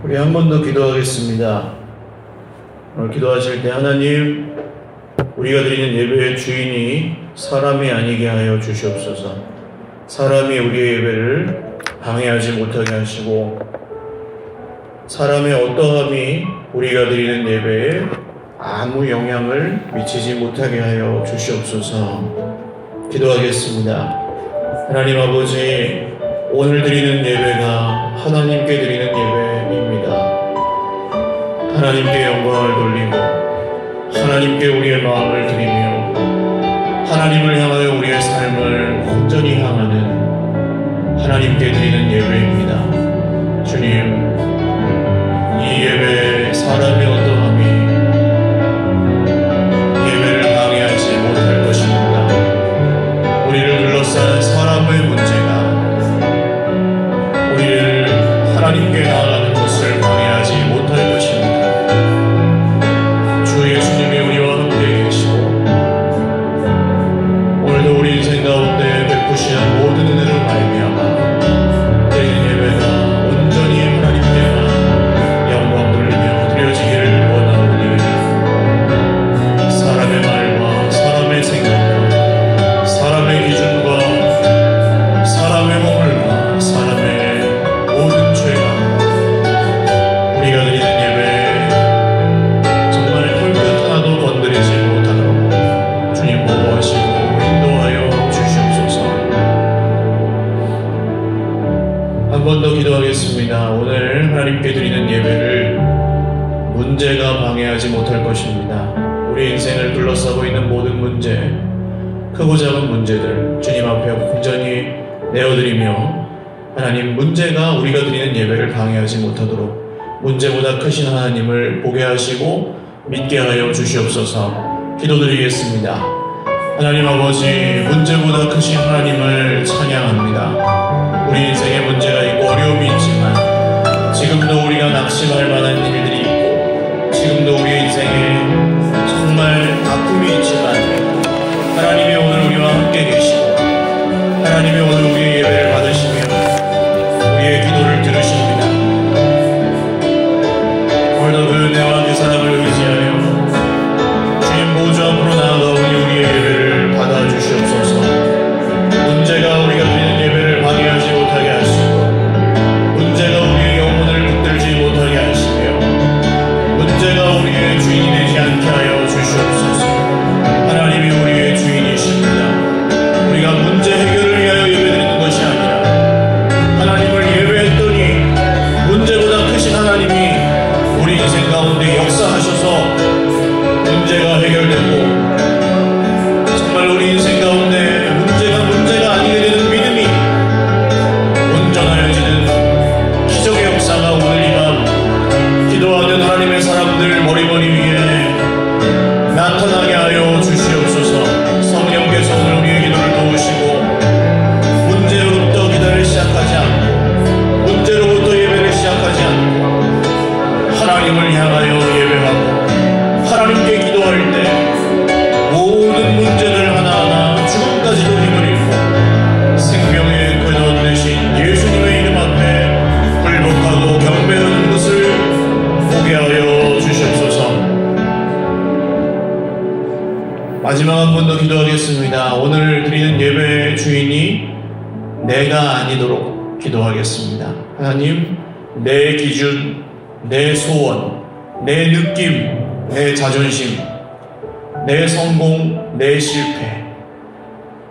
우리 한 번 더 기도하겠습니다. 오늘 기도하실 때 하나님, 우리가 드리는 예배의 주인이 사람이 아니게 하여 주시옵소서. 사람이 우리의 예배를 방해하지 못하게 하시고, 사람의 어떠함이 우리가 드리는 예배에 아무 영향을 미치지 못하게 하여 주시옵소서. 기도하겠습니다. 하나님 아버지, 오늘 드리는 예배가 하나님께 드리는 예배입니다. 하나님께 영광을 돌리고 하나님께 우리의 마음을 드리며 하나님을 향하여 우리의 삶을 온전히 향하는 하나님께 드리는 예배입니다. 주님, 이 예배에 사람의 어떠함이 예배를 방해하지 못할 것입니다. 우리를 둘러싼 사람의 문제가 우리를 하나님께 나아가는 것을 방해하지 못할 것입니다. 주 예수님이 우리와 함께 계시고 오늘도 우리 인생 가운데 베푸시는 모든 은혜로 말미암아 드리는 예배가 온전히 하나님께만 영광 돌리며 드려지기를 원하오니, 사람의 말과 사람의 생각과 사람의 기준과 사람의 허물과 사람의 모든 죄가 우리가 드리는 예배에 정말 털끝 하나도 건드리지 못하도록 주님 보호하시고 인도하여 주시옵소서. 한 번 더 기도하겠습니다. 오늘 하나님께 드리는 예배를 문제가 방해하지 못할 것입니다. 우리 인생을 둘러싸고 있는 모든 문제, 크고 작은 문제들 주님 앞에 온전히 내어드리며, 하나님, 문제가 우리가 드리는 예배를 방해하지 못하도록 문제보다 크신 하나님을 보게 하시고 믿게 하여 주시옵소서. 기도드리겠습니다. 하나님 아버지, 문제보다 크신 하나님을 찬양합니다. 우리 인생에 문제가 있고 어려움이 있지만, 지금도 우리가 낙심할 만한 일들이 있고, 지금도 우리의 인생에 정말 아픔이 있지만, 하나님이 오늘 우리와 함께 계시고 하나님이 오늘 우리의 예배를 받으시며 우리의 기도를 들으십니다. 오늘도 그 은혜와 그 사랑을 의지하여 주님 보좌 앞으로 나아가오니 우리의 예배를 받아주시옵소서. 문제가 우리가 드리는 예배를 방해하지 못하게 하시고, 문제가 우리의 영혼을 붙들지 못하게 하시며, 문제가 우리의 주인이 되지 않게 하여 주시옵소서. 하나님이 우리의 주인이십니다. 우리가 문제 해결을 위하여 예배드리는 것이 아니라 하나님을 예배했더니 문제보다 크신 하나님이 우리 인생 가운데 역사하셔서 문제가 해결되고, 정말 우리 인생 가운데 문제가 아니게 되는 믿음이 온전하여지는 기적의 역사가 오늘 이 밤 기도하는 하나님의 사람들 머리머리 위에 나타나게 하여 주시옵소서. 성령께서 오늘 우리의 기도를 도우시고 문제로부터 기도를 시작하지 않고, 문제로부터 예배를 시작하지 않고 하나님을 향하여 예배하고 하나님께 기도할 때 모든 문제들 하나하나 죽음까지도 힘을 잃고 생명의 근원 되신 예수님의 이름 앞에 굴복하고 경배하는 것을 보게 하여 주시옵소서. 마지막 한 번 더 기도하겠습니다. 오늘 드리는 예배의 주인이 내가 아니도록 기도하겠습니다. 하나님, 내 기준, 내 소원, 내 느낌, 내 자존심, 내 성공, 내 실패,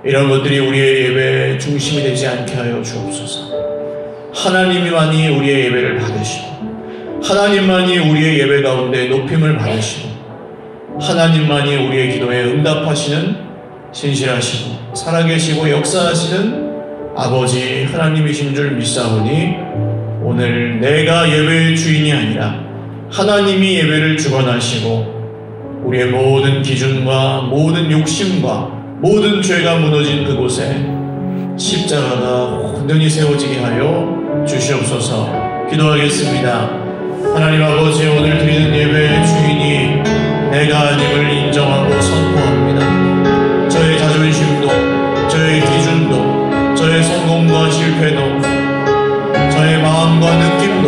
이런 것들이 우리의 예배의 중심이 되지 않게 하여 주옵소서. 하나님만이 우리의 예배를 받으시고, 하나님만이 우리의 예배 가운데 높임을 받으시고, 하나님만이 우리의 기도에 응답하시는 신실하시고 살아계시고 역사하시는 아버지 하나님이신 줄 믿사오니, 오늘 내가 예배의 주인이 아니라 하나님이 예배를 주관하시고 우리의 모든 기준과 모든 욕심과 모든 죄가 무너진 그곳에 십자가가 온전히 세워지게 하여 주시옵소서. 기도하겠습니다. 하나님 아버지, 오늘 드리는 예배의 주인이 내가 아님을 인정하고 선포합니다. 저의 자존심도, 저의 기준도, 저의 성공과 실패도, 저의 마음과 느낌도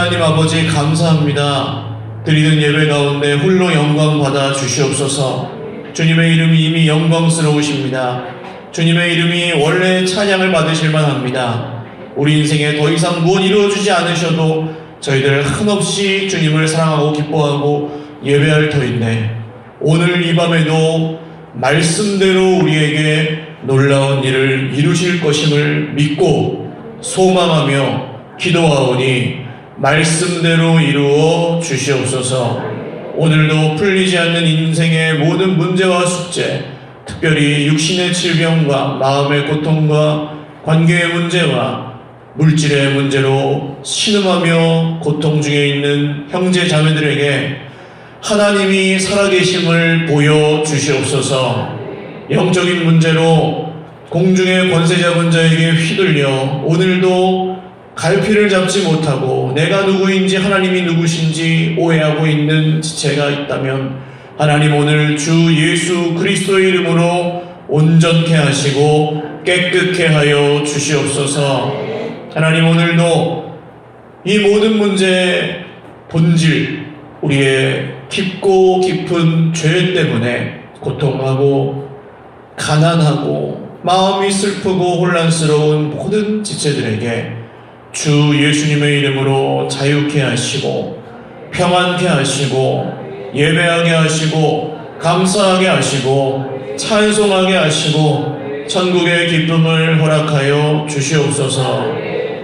하나님 아버지 감사합니다. 드리는 예배 가운데 홀로 영광 받아 주시옵소서. 주님의 이름이 이미 영광스러우십니다. 주님의 이름이 원래 찬양을 받으실 만합니다. 우리 인생에 더 이상 무엇 이루어주지 않으셔도 저희들 한없이 주님을 사랑하고 기뻐하고 예배할 터인데, 오늘 이 밤에도 말씀대로 우리에게 놀라운 일을 이루실 것임을 믿고 소망하며 기도하오니 말씀대로 이루어 주시옵소서. 오늘도 풀리지 않는 인생의 모든 문제와 숙제, 특별히 육신의 질병과 마음의 고통과 관계의 문제와 물질의 문제로 신음하며 고통 중에 있는 형제 자매들에게 하나님이 살아계심을 보여주시옵소서. 영적인 문제로 공중의 권세 잡은 자에게 휘둘려 오늘도 갈피를 잡지 못하고 내가 누구인지 하나님이 누구신지 오해하고 있는 지체가 있다면 하나님 오늘 주 예수 그리스도의 이름으로 온전케 하시고 깨끗케 하여 주시옵소서. 하나님 오늘도 이 모든 문제의 본질, 우리의 깊고 깊은 죄 때문에 고통하고 가난하고 마음이 슬프고 혼란스러운 모든 지체들에게 주 예수님의 이름으로 자유케 하시고 평안케 하시고 예배하게 하시고 감사하게 하시고 찬송하게 하시고 천국의 기쁨을 허락하여 주시옵소서.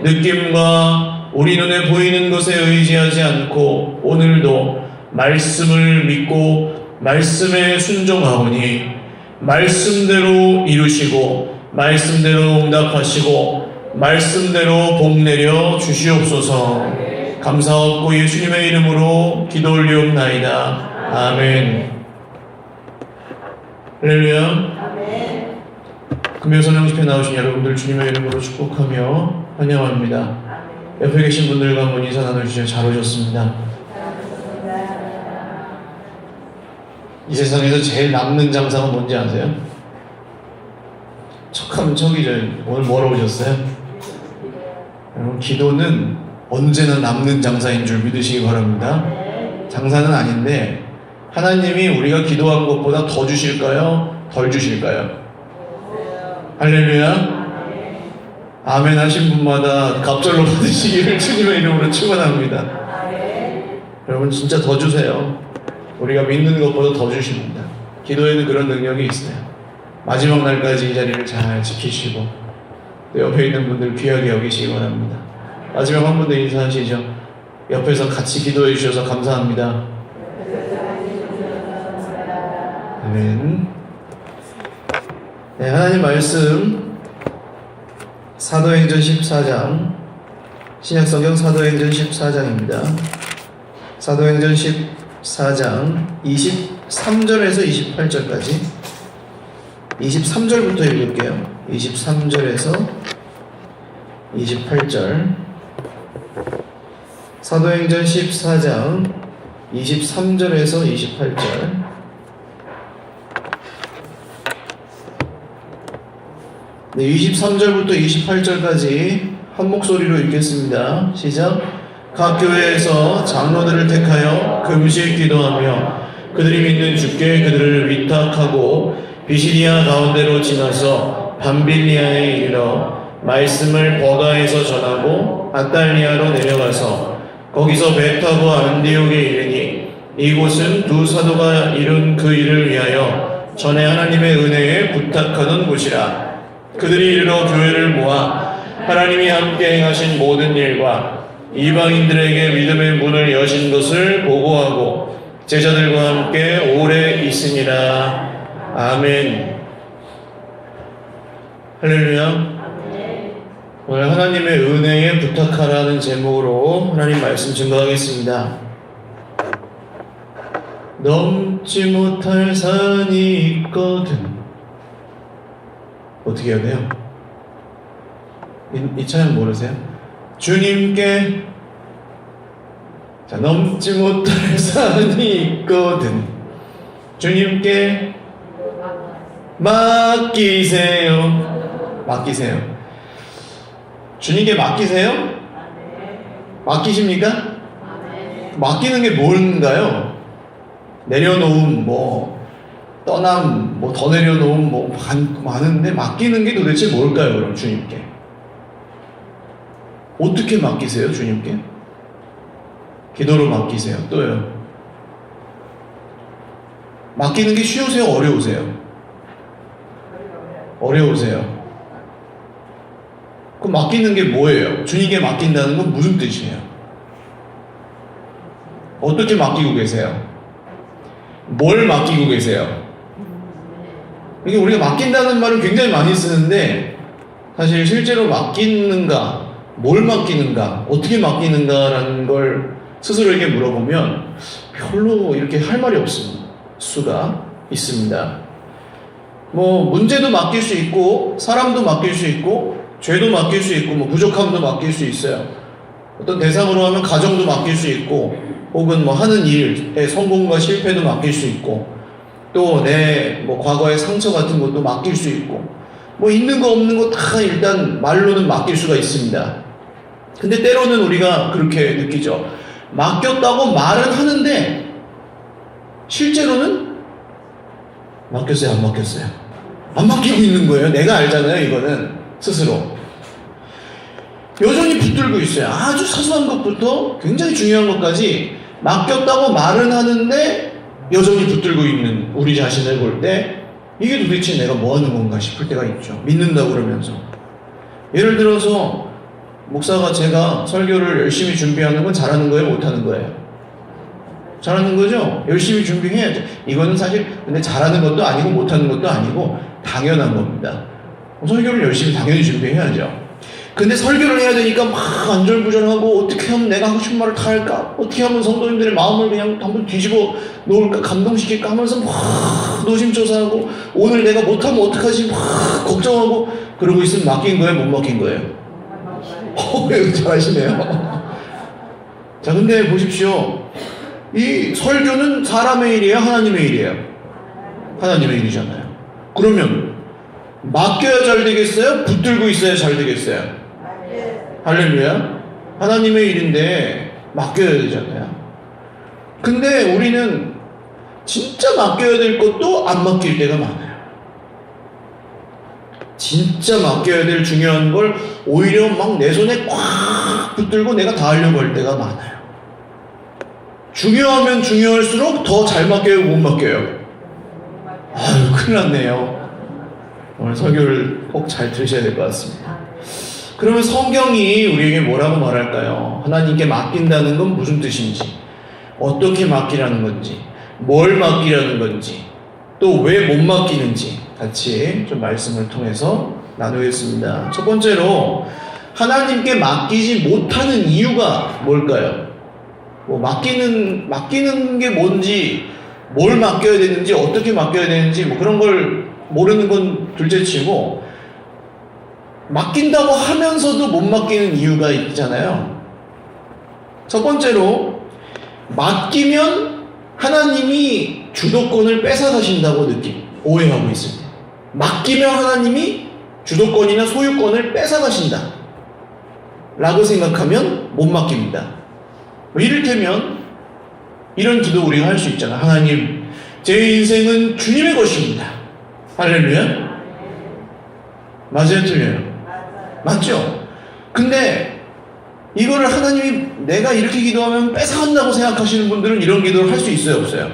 느낌과 우리 눈에 보이는 것에 의지하지 않고 오늘도 말씀을 믿고 말씀에 순종하오니 말씀대로 이루시고 말씀대로 응답하시고 말씀대로 복 내려 주시옵소서. 감사하고 예수님의 이름으로 기도 올리옵나이다. 아멘. 할렐루야. 금요선 집회 나오신 여러분들 주님의 이름으로 축복하며 환영합니다. 옆에 계신 분들과 한번 인사 나누시죠. 잘 오셨습니다. 이 세상에서 제일 남는 장사가 뭔지 아세요? 척하면 척이죠. 오늘 뭐로 오셨어요? 여러분, 기도는 언제나 남는 장사인 줄 믿으시기 바랍니다. 장사는 아닌데 하나님이 우리가 기도한 것보다 더 주실까요? 덜 주실까요? 할렐루야. 아멘 하신 분마다 갑절로 받으시기를 주님의 이름으로 축원합니다. 여러분 진짜 더 주세요. 우리가 믿는 것보다 더 주십니다. 기도에는 그런 능력이 있어요. 마지막 날까지 이 자리를 잘 지키시고 또 옆에 있는 분들 귀하게 여기시기 바랍니다. 마지막 한 분 더 인사하시죠. 옆에서 같이 기도해 주셔서 감사합니다. 아멘. 네, 하나님 말씀 사도행전 14장, 신약성경 사도행전 14장입니다. 사도행전 14장 23절에서 28절까지 23절부터 읽을게요. 23절에서 28절. 사도행전 14장 23절에서 28절. 네, 23절부터 28절까지 한 목소리로 읽겠습니다. 시작. 각 교회에서 장로들을 택하여 금식 기도하며 그들이 믿는 주께 그들을 위탁하고 비시리아 가운데로 지나서 밤빌리아에 이르러 말씀을 버가에서 전하고 아달리아로 내려가서 거기서 배 타고 안디옥에 이르니 이곳은 두 사도가 이룬 그 일을 위하여 전에 하나님의 은혜에 부탁하던 곳이라. 그들이 이르러 교회를 모아 하나님이 함께 행하신 모든 일과 이방인들에게 믿음의 문을 여신 것을 보고하고 제자들과 함께 오래 있으니라. 아멘. 할렐루야. 오늘 하나님의 은혜에 부탁하라는 제목으로 하나님 말씀 증거하겠습니다. 넘지 못할 산이 있거든. 어떻게 해야 돼요? 이 찬양 모르세요? 주님께 자, 넘지 못할 산이 있거든. 주님께 맡기세요. 맡기세요. 주님께 맡기세요? 맡기십니까? 맡기는 게 뭔가요? 내려놓음, 떠남, 더 내려놓음, 많은데 맡기는 게 도대체 뭘까요, 그럼 주님께? 어떻게 맡기세요, 주님께? 기도로 맡기세요. 또요. 맡기는 게 쉬우세요, 어려우세요? 어려우세요. 그럼 맡기는 게 뭐예요? 주님께 맡긴다는 건 무슨 뜻이에요? 어떻게 맡기고 계세요? 뭘 맡기고 계세요? 이게 우리가 맡긴다는 말을 굉장히 많이 쓰는데 사실 실제로 맡기는가, 뭘 맡기는가, 어떻게 맡기는가라는 걸 스스로에게 물어보면 별로 이렇게 할 말이 없을 수가 있습니다. 문제도 맡길 수 있고, 사람도 맡길 수 있고, 죄도 맡길 수 있고, 부족함도 맡길 수 있어요. 어떤 대상으로 하면 가정도 맡길 수 있고, 혹은 하는 일의 성공과 실패도 맡길 수 있고, 또 내 과거의 상처 같은 것도 맡길 수 있고, 있는 거 없는 거 다 일단 말로는 맡길 수가 있습니다. 근데 때로는 우리가 그렇게 느끼죠. 맡겼다고 말은 하는데 실제로는 맡겼어요, 안 맡겼어요? 안 맡기고 있는 거예요. 내가 알잖아요, 이거는 스스로. 여전히 붙들고 있어요. 아주 사소한 것부터 굉장히 중요한 것까지 맡겼다고 말은 하는데 여전히 붙들고 있는 우리 자신을 볼 때 이게 도대체 내가 뭐 하는 건가 싶을 때가 있죠. 믿는다고 그러면서. 예를 들어서 목사가 제가 설교를 열심히 준비하는 건 잘하는 거예요, 못하는 거예요? 잘하는 거죠? 열심히 준비해야죠. 이거는 사실 근데 잘하는 것도 아니고 못하는 것도 아니고 당연한 겁니다. 설교를 열심히 당연히 준비해야죠. 근데 설교를 해야 되니까 막 안절부절하고 어떻게 하면 내가 하고 싶은 말을 다 할까? 어떻게 하면 성도님들의 마음을 그냥 한번 뒤집어 놓을까? 감동시킬까? 하면서 막 노심초사하고 오늘 내가 못하면 어떡하지? 막 걱정하고 그러고 있으면 맡긴 거예요? 못 맡긴 거예요? 잘하시네요. 자, 근데 보십시오. 이 설교는 사람의 일이에요? 하나님의 일이에요? 하나님의 일이잖아요. 그러면 맡겨야 잘 되겠어요? 붙들고 있어야 잘 되겠어요? 할렐루야. 하나님의 일인데 맡겨야 되잖아요. 근데 우리는 진짜 맡겨야 될 것도 안 맡길 때가 많아요. 진짜 맡겨야 될 중요한 걸 오히려 막 내 손에 꽉 붙들고 내가 다 하려고 할 때가 많아요. 중요하면 중요할수록 더 잘 맡겨요, 못 맡겨요? 아유, 큰일 났네요. 오늘 설교를 꼭 잘 들으셔야 될 것 같습니다. 그러면 성경이 우리에게 뭐라고 말할까요? 하나님께 맡긴다는 건 무슨 뜻인지, 어떻게 맡기라는 건지, 뭘 맡기라는 건지, 또 왜 못 맡기는지 같이 좀 말씀을 통해서 나누겠습니다. 첫 번째로 하나님께 맡기지 못하는 이유가 뭘까요? 맡기는 게 뭔지, 뭘 맡겨야 되는지, 어떻게 맡겨야 되는지, 그런 걸 모르는 건 둘째치고, 맡긴다고 하면서도 못 맡기는 이유가 있잖아요. 첫 번째로, 맡기면 하나님이 주도권을 뺏어가신다고 오해하고 있습니다. 맡기면 하나님이 주도권이나 소유권을 뺏어가신다 라고 생각하면 못 맡깁니다. 이를테면 이런 기도 우리가 할 수 있잖아. 하나님, 제 인생은 주님의 것입니다. 할렐루야. 맞아요, 틀려요? 맞죠? 근데 이거를 하나님이 내가 이렇게 기도하면 뺏어간다고 생각하시는 분들은 이런 기도를 할 수 있어요, 없어요?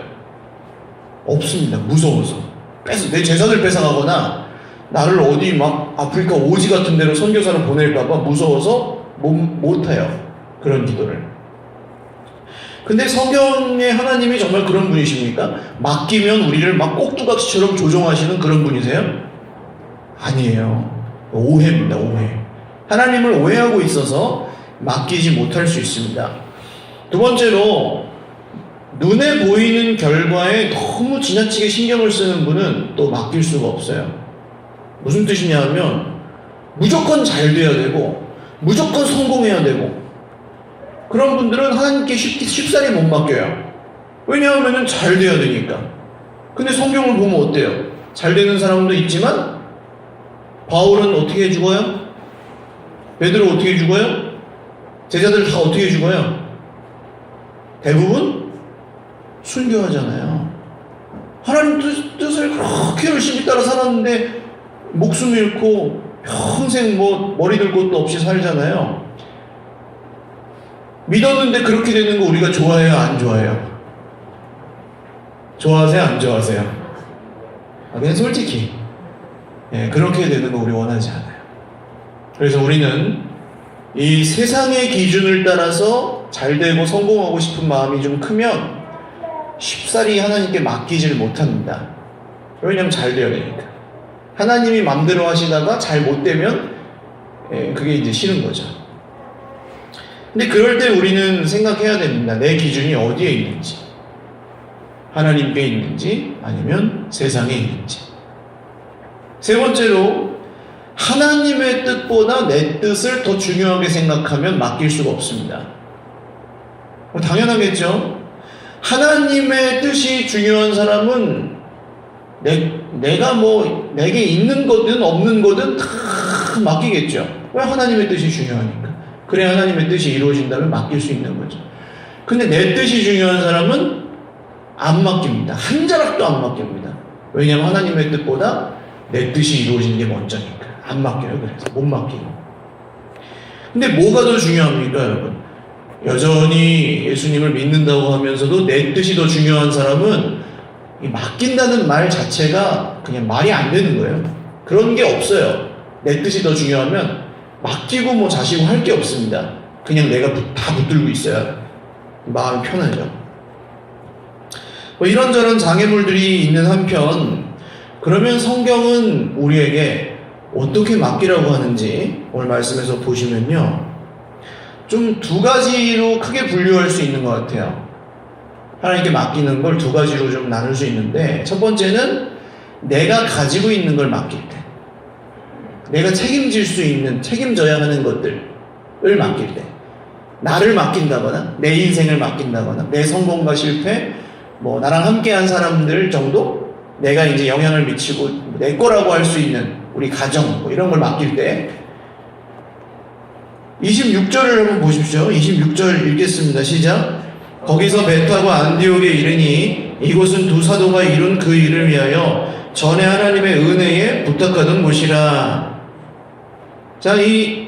없습니다. 무서워서. 내 재산을 뺏어가거나 나를 어디 막 아프리카 오지 같은 데로 선교사를 보낼까봐 무서워서 못해요. 그런 기도를. 근데 성경의 하나님이 정말 그런 분이십니까? 맡기면 우리를 막 꼭두각시처럼 조종하시는 그런 분이세요? 아니에요. 오해입니다, 오해. 하나님을 오해하고 있어서 맡기지 못할 수 있습니다. 두 번째로, 눈에 보이는 결과에 너무 지나치게 신경을 쓰는 분은 또 맡길 수가 없어요. 무슨 뜻이냐 하면, 무조건 잘 돼야 되고, 무조건 성공해야 되고, 그런 분들은 하나님께 쉽사리 못 맡겨요. 왜냐하면 잘 돼야 되니까. 근데 성경을 보면 어때요? 잘 되는 사람도 있지만 바울은 어떻게 죽어요? 베드로 어떻게 죽어요? 제자들 다 어떻게 죽어요? 대부분 순교하잖아요. 하나님 뜻을 그렇게 열심히 따라 살았는데 목숨 잃고 평생 머리 들 곳도 없이 살잖아요. 믿었는데 그렇게 되는 거 우리가 좋아해요, 안 좋아해요? 좋아하세요, 안 좋아하세요? 그냥 솔직히 그렇게 되는 거 우리 원하지 않아요. 그래서 우리는 이 세상의 기준을 따라서 잘 되고 성공하고 싶은 마음이 좀 크면 쉽사리 하나님께 맡기질 못합니다. 왜냐하면 잘 되어야 되니까. 하나님이 마음대로 하시다가 잘 못 되면 그게 이제 싫은 거죠. 근데 그럴 때 우리는 생각해야 됩니다. 내 기준이 어디에 있는지. 하나님께 있는지 아니면 세상에 있는지. 세 번째로 하나님의 뜻보다 내 뜻을 더 중요하게 생각하면 맡길 수가 없습니다. 당연하겠죠? 하나님의 뜻이 중요한 사람은 내가 내게 있는 거든 없는 거든 다 맡기겠죠. 왜? 하나님의 뜻이 중요하니까. 그래 하나님의 뜻이 이루어진다면 맡길 수 있는 거죠. 근데 내 뜻이 중요한 사람은 안 맡깁니다. 한 자락도 안 맡깁니다. 왜냐하면 하나님의 뜻보다 내 뜻이 이루어지는 게 먼저니까. 안 맡겨요. 그래서 못 맡기고. 근데 뭐가 더 중요합니까, 여러분? 여전히 예수님을 믿는다고 하면서도 내 뜻이 더 중요한 사람은 이 맡긴다는 말 자체가 그냥 말이 안 되는 거예요. 그런 게 없어요. 내 뜻이 더 중요하면 맡기고 자시고 할 게 없습니다. 그냥 내가 다 붙들고 있어야 마음이 편하죠. 이런저런 장애물들이 있는 한편, 그러면 성경은 우리에게 어떻게 맡기라고 하는지 오늘 말씀에서 보시면요, 좀 두 가지로 크게 분류할 수 있는 것 같아요. 하나님께 맡기는 걸 두 가지로 좀 나눌 수 있는데, 첫 번째는 내가 가지고 있는 걸 맡길 때, 내가 책임질 수 있는, 책임져야 하는 것들을 맡길 때, 나를 맡긴다거나 내 인생을 맡긴다거나 내 성공과 실패, 나랑 함께한 사람들 정도 내가 이제 영향을 미치고 내 거라고 할 수 있는 우리 가정 이런 걸 맡길 때, 26절을 한번 보십시오. 26절 읽겠습니다. 시작. 거기서 배 타고 안디옥에 이르니 이곳은 두 사도가 이룬 그 일을 위하여 전에 하나님의 은혜에 부탁하던 곳이라. 자, 이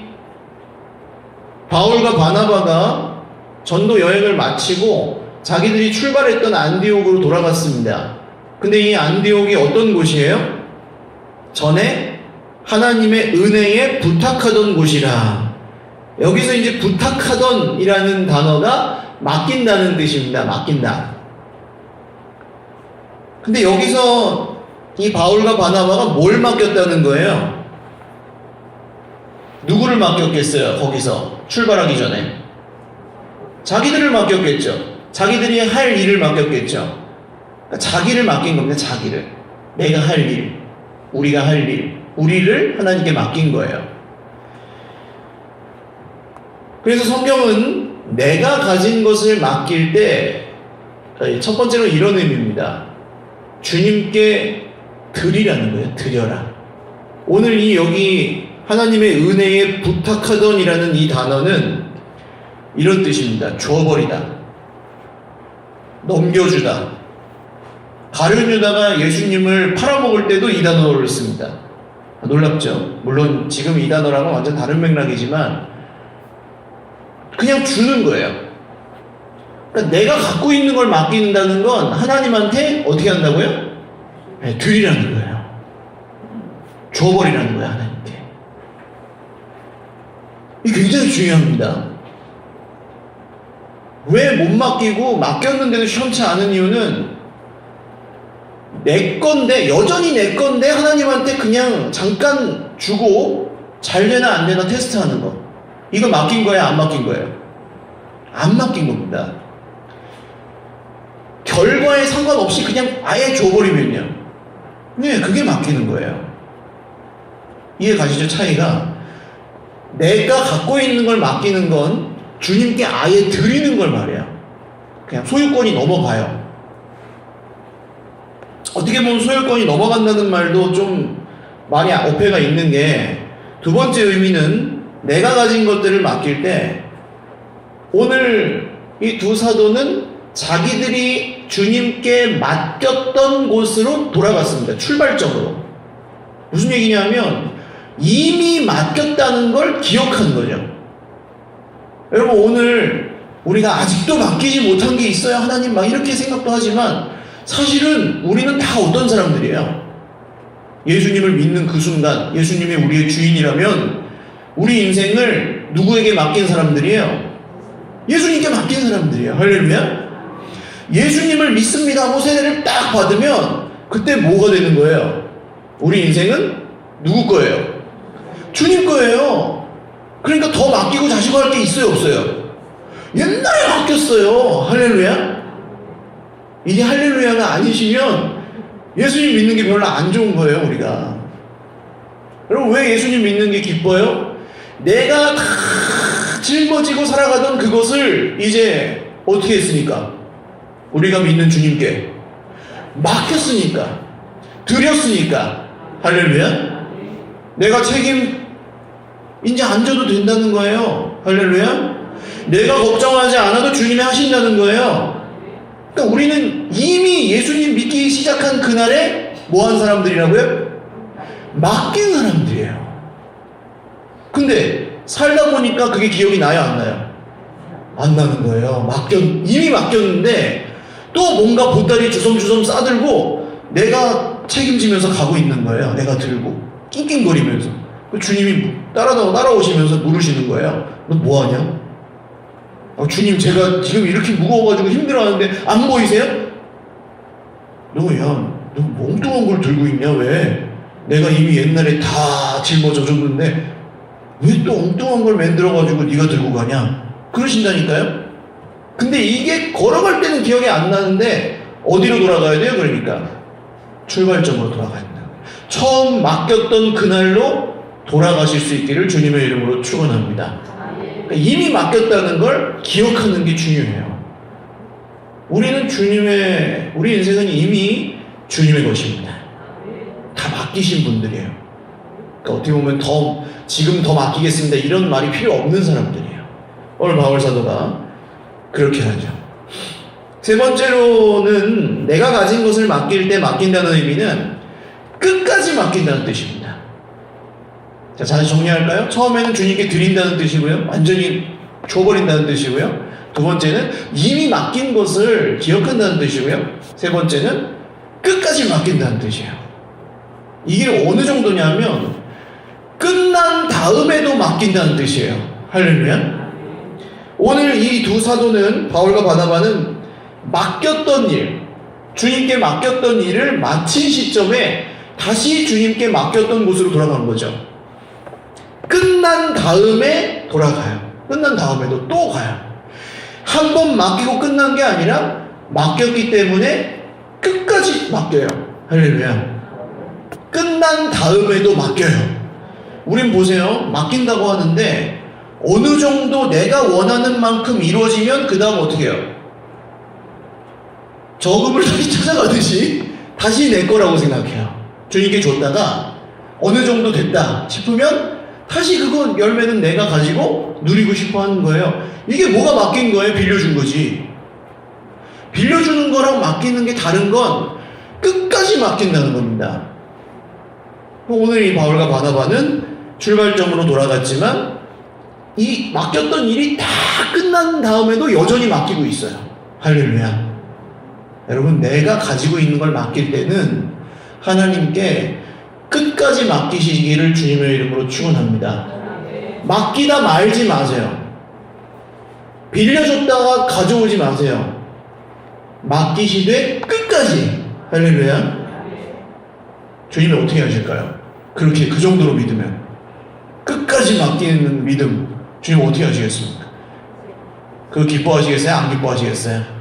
바울과 바나바가 전도 여행을 마치고 자기들이 출발했던 안디옥으로 돌아갔습니다. 근데 이 안디옥이 어떤 곳이에요? 전에 하나님의 은혜에 부탁하던 곳이라. 여기서 이제 부탁하던 이라는 단어가 맡긴다는 뜻입니다. 맡긴다. 근데 여기서 이 바울과 바나바가 뭘 맡겼다는 거예요? 누구를 맡겼겠어요? 거기서 출발하기 전에 자기들을 맡겼겠죠. 자기들이 할 일을 맡겼겠죠. 그러니까 자기를 맡긴 겁니다. 자기를. 내가 할 일, 우리가 할 일, 우리를 하나님께 맡긴 거예요. 그래서 성경은 내가 가진 것을 맡길 때 첫 번째로 이런 의미입니다. 주님께 드리라는 거예요. 드려라. 오늘 이 여기 하나님의 은혜에 부탁하던 이라는 이 단어는 이런 뜻입니다. 줘버리다, 넘겨주다. 가룟 유다가 예수님을 팔아먹을 때도 이 단어를 씁니다. 놀랍죠? 물론 지금 이 단어랑은 완전 다른 맥락이지만 그냥 주는 거예요. 그러니까 내가 갖고 있는 걸 맡긴다는 건 하나님한테 어떻게 한다고요? 네, 드리라는 거예요. 줘버리라는 거예요, 하나님께. 이게 굉장히 중요합니다. 왜 못 맡기고 맡겼는데도 시원치 않은 이유는 내 건데, 여전히 내 건데 하나님한테 그냥 잠깐 주고 잘 되나 안 되나 테스트하는 거. 이거 맡긴 거예요, 안 맡긴 거예요? 안 맡긴 겁니다. 결과에 상관없이 그냥 아예 줘버리면요, 네, 그게 맡기는 거예요. 이해 가시죠? 차이가. 내가 갖고 있는 걸 맡기는 건 주님께 아예 드리는 걸 말해요. 그냥 소유권이 넘어가요. 어떻게 보면 소유권이 넘어간다는 말도 좀 많이 어폐가 있는 게, 두 번째 의미는 내가 가진 것들을 맡길 때, 오늘 이 두 사도는 자기들이 주님께 맡겼던 곳으로 돌아갔습니다. 출발점으로. 무슨 얘기냐면 이미 맡겼다는 걸 기억한 거죠. 여러분, 오늘 우리가 아직도 맡기지 못한 게 있어요, 하나님, 막 이렇게 생각도 하지만 사실은 우리는 다 어떤 사람들이에요? 예수님을 믿는 그 순간 예수님이 우리의 주인이라면 우리 인생을 누구에게 맡긴 사람들이에요? 예수님께 맡긴 사람들이에요. 할렐루야. 예수님을 믿습니다 하고 세례를 딱 받으면 그때 뭐가 되는 거예요? 우리 인생은 누구 거예요? 주님 거예요. 그러니까 더 맡기고 자시고 할 게 있어요, 없어요? 옛날에 맡겼어요. 할렐루야. 이게 할렐루야가 아니시면 예수님 믿는 게 별로 안 좋은 거예요, 우리가. 여러분, 왜 예수님 믿는 게 기뻐요? 내가 다 짊어지고 살아가던 그것을 이제 어떻게 했으니까? 우리가 믿는 주님께 맡겼으니까, 드렸으니까. 할렐루야. 내가 책임 이제 안 져도 된다는 거예요. 할렐루야. 내가 걱정하지 않아도 주님이 하신다는 거예요. 그러니까 우리는 이미 예수님 믿기 시작한 그날에 뭐 한 사람들이라고요? 맡긴 사람들이에요. 근데 살다 보니까 그게 기억이 나요, 안 나요? 안 나는 거예요. 이미 맡겼는데 또 뭔가 보따리 주섬주섬 싸들고 내가 책임지면서 가고 있는 거예요. 내가 들고 낑낑거리면서. 주님이 따라오시면서 물으시는 거예요. 너 뭐하냐? 주님, 제가 지금 이렇게 무거워가지고 힘들어하는데 안 보이세요? 너 엉뚱한 걸 들고 있냐? 왜? 내가 이미 옛날에 다 짊어져 줬는데 왜 또 엉뚱한 걸 만들어가지고 네가 들고 가냐? 그러신다니까요? 근데 이게 걸어갈 때는 기억이 안 나는데 어디로 돌아가야 돼요? 그러니까 출발점으로 돌아가야 된다. 처음 맡겼던 그날로 돌아가실 수 있기를 주님의 이름으로 축원합니다. 그러니까 이미 맡겼다는 걸 기억하는 게 중요해요. 우리 인생은 이미 주님의 것입니다. 다 맡기신 분들이에요. 그러니까 어떻게 보면 지금 더 맡기겠습니다, 이런 말이 필요 없는 사람들이에요. 오늘 바울 사도가 그렇게 하죠. 세 번째로는 내가 가진 것을 맡길 때 맡긴다는 의미는 끝까지 맡긴다는 뜻입니다. 자, 다시 정리할까요? 처음에는 주님께 드린다는 뜻이고요. 완전히 줘버린다는 뜻이고요. 두 번째는 이미 맡긴 것을 기억한다는 뜻이고요. 세 번째는 끝까지 맡긴다는 뜻이에요. 이게 어느 정도냐면 끝난 다음에도 맡긴다는 뜻이에요. 할렐루야. 오늘 이 두 사도는, 바울과 바나바는 맡겼던 일, 주님께 맡겼던 일을 마친 시점에 다시 주님께 맡겼던 곳으로 돌아간 거죠. 끝난 다음에 돌아가요. 끝난 다음에도 또 가요. 한 번 맡기고 끝난 게 아니라 맡겼기 때문에 끝까지 맡겨요. 할렐루야. 끝난 다음에도 맡겨요. 우린 보세요. 맡긴다고 하는데 어느 정도 내가 원하는 만큼 이루어지면 그 다음 어떻게 해요? 저금을 다시 찾아가듯이 다시 내 거라고 생각해요. 주님께 줬다가 어느 정도 됐다 싶으면 다시 그거 열매는 내가 가지고 누리고 싶어 하는 거예요. 이게 뭐가 맡긴 거예요? 빌려준 거지. 빌려주는 거랑 맡기는 게 다른 건 끝까지 맡긴다는 겁니다. 오늘 이 바울과 바나바는 출발점으로 돌아갔지만 이 맡겼던 일이 다 끝난 다음에도 여전히 맡기고 있어요. 할렐루야. 여러분, 내가 가지고 있는 걸 맡길 때는 하나님께 끝까지 맡기시기를 주님의 이름으로 축원합니다. 맡기다 말지 마세요. 빌려줬다가 가져오지 마세요. 맡기시되 끝까지. 할렐루야. 주님이 어떻게 하실까요? 그렇게 그 정도로 믿으면, 끝까지 맡기는 믿음, 주님 어떻게 하시겠습니까? 그거 기뻐하시겠어요? 안 기뻐하시겠어요?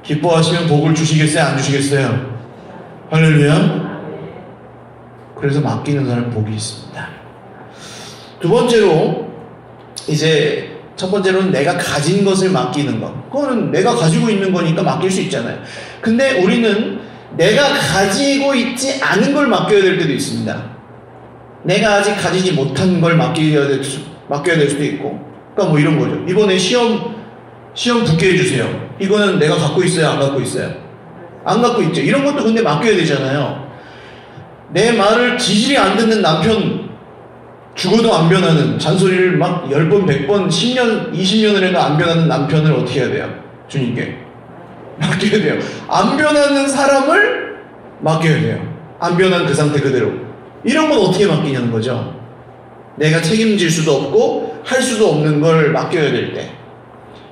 기뻐하시면 복을 주시겠어요? 안 주시겠어요? 할렐루야. 그래서 맡기는 사람은 복이 있습니다. 두 번째로, 이제 첫 번째로는 내가 가진 것을 맡기는 것. 그거는 내가 가지고 있는 거니까 맡길 수 있잖아요. 근데 우리는 내가 가지고 있지 않은 걸 맡겨야 될 때도 있습니다. 내가 아직 가지지 못한 걸 맡겨야 될 수도 있고. 그러니까 뭐 이런 거죠. 이번에 시험 시험 붙게 해주세요. 이거는 내가 갖고 있어요? 안 갖고 있어요? 안 갖고 있죠. 이런 것도 근데 맡겨야 되잖아요. 내 말을 지질이 안 듣는 남편, 죽어도 안 변하는, 잔소리를 막 10번, 100번, 10년, 20년을 해도 안 변하는 남편을 어떻게 해야 돼요? 주님께 맡겨야 돼요. 안 변하는 사람을 맡겨야 돼요. 안 변한 그 상태 그대로. 이런 건 어떻게 맡기냐는 거죠. 내가 책임질 수도 없고 할 수도 없는 걸 맡겨야 될 때.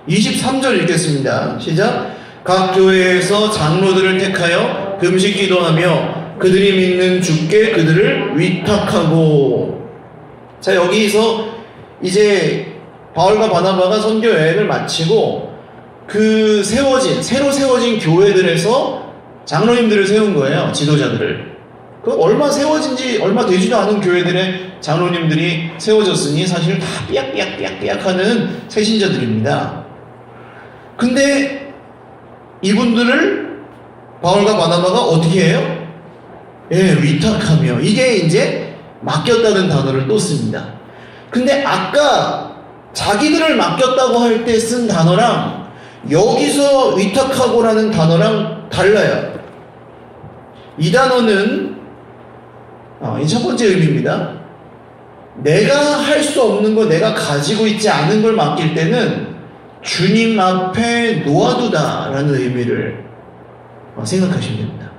23절 읽겠습니다. 시작. 각 교회에서 장로들을 택하여 금식 기도하며 그들이 믿는 주께 그들을 위탁하고. 자, 여기서 이제 바울과 바나바가 선교 여행을 마치고 그 새로 세워진 교회들에서 장로님들을 세운 거예요. 지도자들을. 그 얼마 세워진지 얼마 되지도 않은 교회들의 장로님들이 세워졌으니 사실 다 삐약삐약 하는 새신자들입니다. 근데 이분들을 바울과 바나바가 어떻게 해요? 예, 위탁하며. 이게 이제 맡겼다는 단어를 또 씁니다. 근데 아까 자기들을 맡겼다고 할 때 쓴 단어랑 여기서 위탁하고라는 단어랑 달라요. 이 단어는 이 첫 번째 의미입니다. 내가 할 수 없는 거, 내가 가지고 있지 않은 걸 맡길 때는 주님 앞에 놓아두다라는 의미를 생각하시면 됩니다.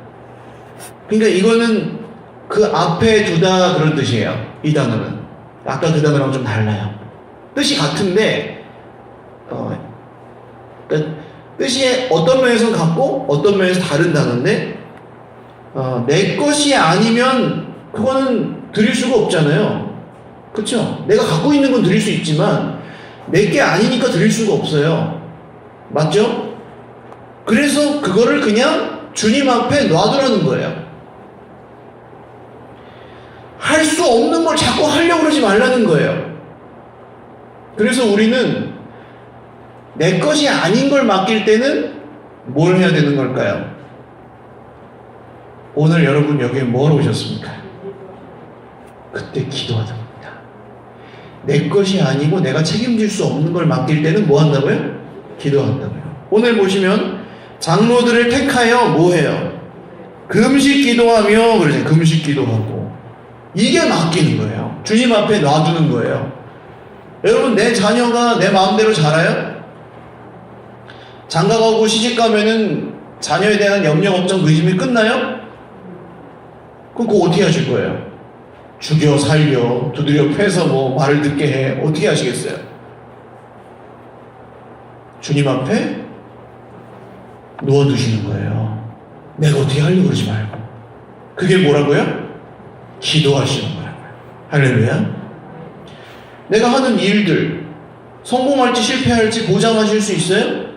그러니까 이거는 그 앞에 두다 그런 뜻이에요. 이 단어는 아까 그 단어랑 좀 달라요. 뜻이 같은데 그러니까 뜻이 어떤 면에서 같고 어떤 면에서 다른 단어인데 내 것이 아니면 그거는 드릴 수가 없잖아요. 그렇죠? 내가 갖고 있는 건 드릴 수 있지만 내 게 아니니까 드릴 수가 없어요. 맞죠? 그래서 그거를 그냥 주님 앞에 놔두라는 거예요. 할 수 없는 걸 자꾸 하려고 그러지 말라는 거예요. 그래서 우리는 내 것이 아닌 걸 맡길 때는 뭘 해야 되는 걸까요? 오늘 여러분 여기에 뭐하러 오셨습니까? 그때 기도하는 겁니다. 내 것이 아니고 내가 책임질 수 없는 걸 맡길 때는 뭐 한다고요? 기도한다고요. 오늘 보시면 장로들을 택하여 뭐 해요? 금식 기도하며 그러죠. 금식 기도하고. 이게 맡기는 거예요. 주님 앞에 놔두는 거예요. 여러분, 내 자녀가 내 마음대로 자라요? 장가가고 시집가면은 자녀에 대한 염려, 걱정, 의심이 끝나요? 그럼 그거 어떻게 하실 거예요? 죽여, 살려, 두드려 패서 뭐 말을 듣게 해. 어떻게 하시겠어요? 주님 앞에 놓아두시는 거예요. 내가 어떻게 하려고 그러지 말고. 그게 뭐라고요? 기도하시는 거라고요. 할렐루야. 내가 하는 일들 성공할지 실패할지 보장하실 수 있어요?